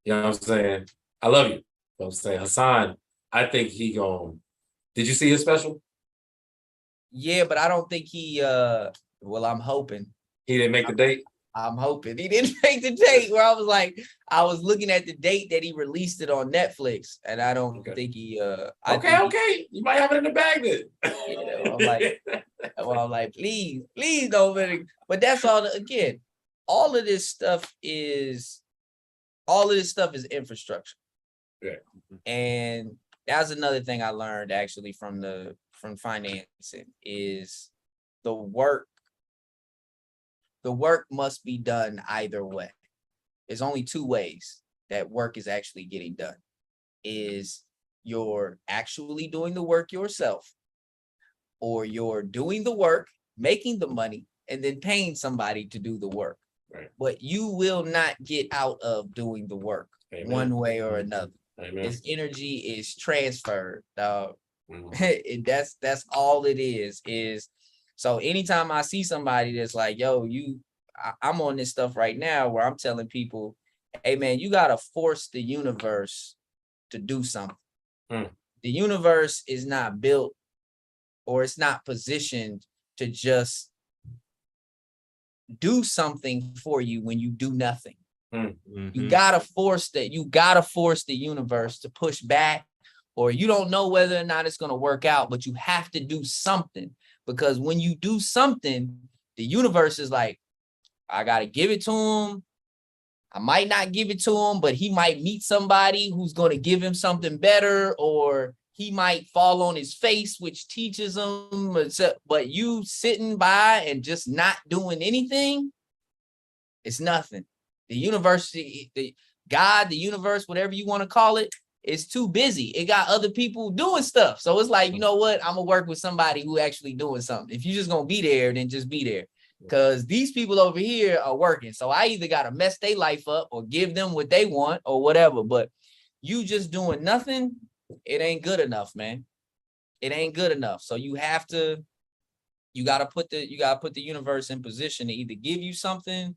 you know what I'm saying, I love you. You know what I'm saying, Hassan, I think he gonna. Did you see his special? Yeah, but I don't think he well, I'm hoping. He didn't make the date? I'm hoping he didn't make the date, where I was looking at the date that he released it on Netflix, and I don't think he Okay. You might have it in the bag then. I'm like, please don't. But that's all. Again, all of this stuff is infrastructure. Yeah. And that's another thing I learned actually from financing is the work must be done either way. There's only 2 ways that work is actually getting done. Is you're actually doing the work yourself, or you're doing the work, making the money, and then paying somebody to do the work. Right. But you will not get out of doing the work. Amen. One way or another. Amen. This energy is transferred, dog. Mm-hmm. That's all it is. So anytime I see somebody that's like, yo, I'm on this stuff right now where I'm telling people, hey man, you gotta force the universe to do something. The universe is not built, or it's not positioned to just do something for you when you do nothing. Mm-hmm. You gotta force the universe to push back, or you don't know whether or not it's going to work out, but you have to do something, because when you do something, the universe is like, I got to give it to him. I might not give it to him, but he might meet somebody who's going to give him something better, or he might fall on his face, which teaches him. But you sitting by and just not doing anything, it's nothing. The universe, God, the universe, whatever you want to call it, is too busy. It got other people doing stuff. So it's like, you know what? I'm going to work with somebody who actually doing something. If you're just going to be there, then just be there. Because these people over here are working. So I either got to mess their life up or give them what they want or whatever. But you just doing nothing, it ain't good enough, man. It ain't good enough. So you got to put the universe in position to either give you something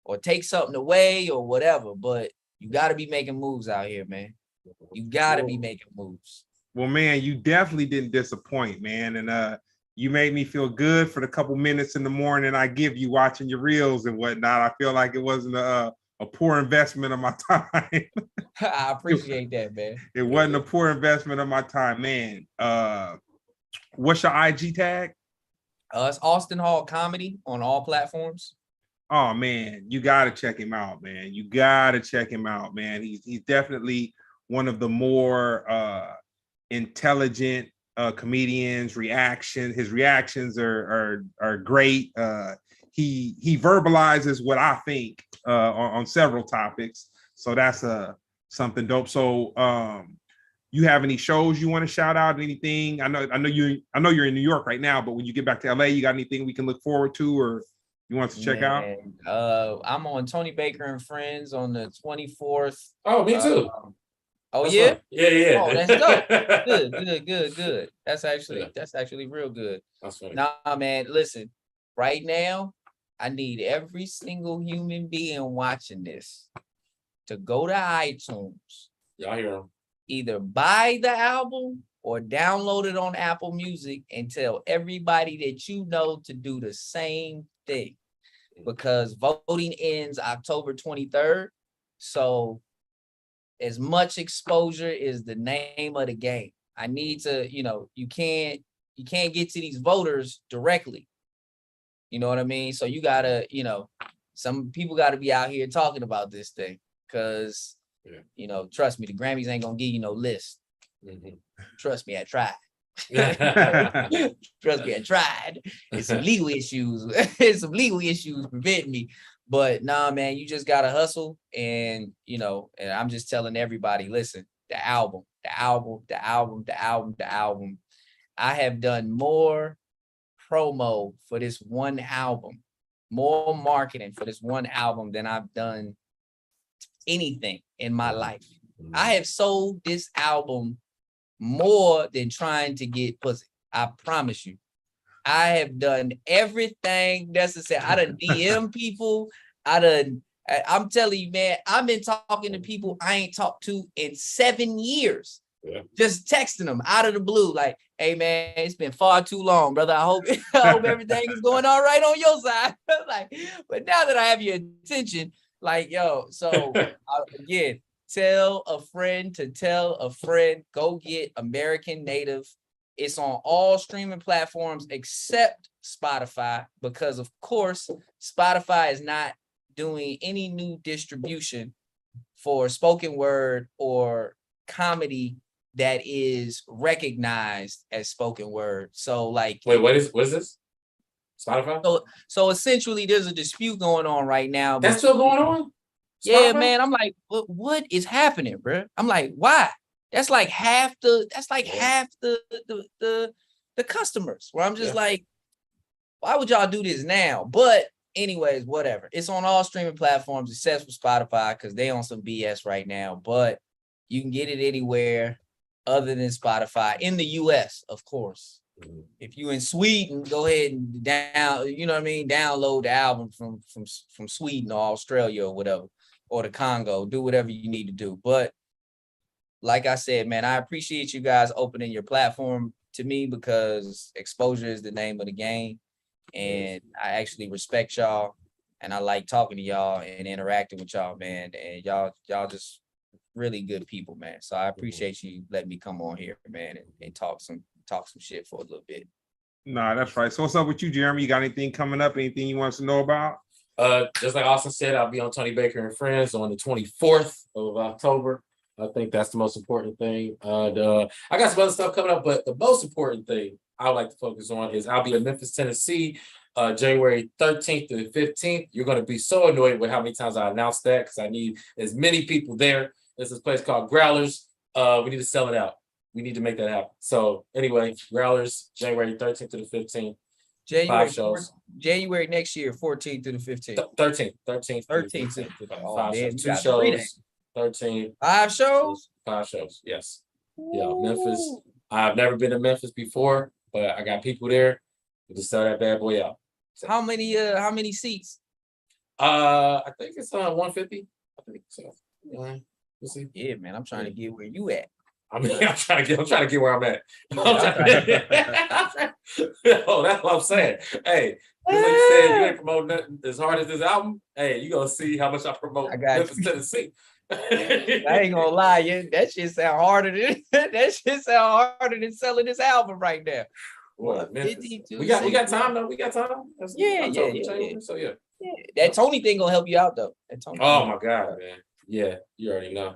or take something away or whatever. But you got to be making moves out here, man. You got to be making moves. Well, man, you definitely didn't disappoint, man. And you made me feel good for the couple minutes in the morning I give you watching your reels and whatnot. I feel like it wasn't a a poor investment of my time. I appreciate that, man. It wasn't a poor investment of my time, man. What's your IG tag? It's Austin Hall Comedy on all platforms. Oh man, you gotta check him out, man. You gotta check him out, man. He's definitely one of the more intelligent comedians. His reactions are great. He verbalizes what I think on several topics, so that's something dope. So you have any shows you want to shout out? Anything? I know you're in New York right now, but when you get back to LA, you got anything we can look forward to, or you want to check out? I'm on Tony Baker and Friends on the 24th. Oh, me too. Oh, that's yeah? Fun. Yeah. Oh, that's dope. Good. That's actually real good. That's funny. Nah, man, listen. Right now, I need every single human being watching this to go to iTunes. Y'all hear him. Either buy the album or download it on Apple Music and tell everybody that you know to do the same thing, because voting ends October 23rd. So as much exposure is the name of the game. I need to, you can't get to these voters directly. You know what I mean? So you gotta, some people gotta be out here talking about this thing, because trust me, the Grammys ain't gonna give you no list. Trust me, I tried. Trust me, I tried. It's some legal issues. It's some legal issues preventing me. But nah, man, you just gotta hustle. And and I'm just telling everybody, listen, the album. I have done more promo for this one album, more marketing for this one album than I've done anything in my life. I have sold this album more than trying to get pussy. I promise you. I have done everything necessary. I done DM people. I'm telling you, man, I've been talking to people I ain't talked to in 7 years. Yeah. Just texting them out of the blue, like, hey man, it's been far too long, brother. I hope everything is going all right on your side. Like, but now that I have your attention, like, yo, so again, tell a friend to tell a friend, go get American Native. It's on all streaming platforms except Spotify, because of course, Spotify is not doing any new distribution for spoken word or comedy that is recognized as spoken word. So like, wait, what is this? Spotify? So essentially there's a dispute going on right now. That's still going on? Spotify? Yeah, man. I'm like, what is happening, bro? I'm like, why? That's like half the customers, where I'm just like, why would y'all do this now? But anyways, whatever. It's on all streaming platforms except for Spotify, because they on some BS right now. But you can get it anywhere other than Spotify in the US, of course. If you in Sweden, go ahead and download the album from Sweden or Australia or whatever, or the Congo. Do whatever you need to do. But like I said, man, I appreciate you guys opening your platform to me, because exposure is the name of the game. And I actually respect y'all, and I like talking to y'all and interacting with y'all, man. And y'all just really good people, man. So I appreciate you letting me come on here, man, and talk some shit for a little bit. Nah, that's right. So what's up with you, Jeremy? You got anything coming up? Anything you want us to know about? Just like Austin said, I'll be on Tony Baker and Friends on the 24th of October. I think that's the most important thing. I got some other stuff coming up, but the most important thing I would like to focus on is I'll be in Memphis, Tennessee, January 13th to the 15th. You're going to be so annoyed with how many times I announced that, because I need as many people there. There's this place called Growlers. We need to sell it out. We need to make that happen. So anyway, Growlers, January 13th to the 15th. January next year, 14th to the 15th. 13th. Oh, man, 2 shows. 13. 5 shows? 5 shows, yes. Yeah, Memphis. I've never been to Memphis before, but I got people there. We just sell that bad boy out. So, how many seats? I think it's 150. I think so. Yeah, we'll see. Yeah, man, I'm trying to get where you at. I mean, I'm trying to get where I'm at. Oh, that's what I'm saying. Hey, just like you said, you ain't promoting nothing as hard as this album. Hey, you gonna see how much I promote Memphis, Tennessee. I ain't gonna lie, that shit sound harder than selling this album right now. What, we got time though. We got time. Yeah. So yeah. That Tony thing gonna help you out though. Oh my God, man. Yeah, you already know.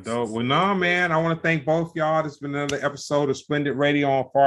Dope. Well, no, man. I want to thank both y'all. This has been another episode of Splendid Radio on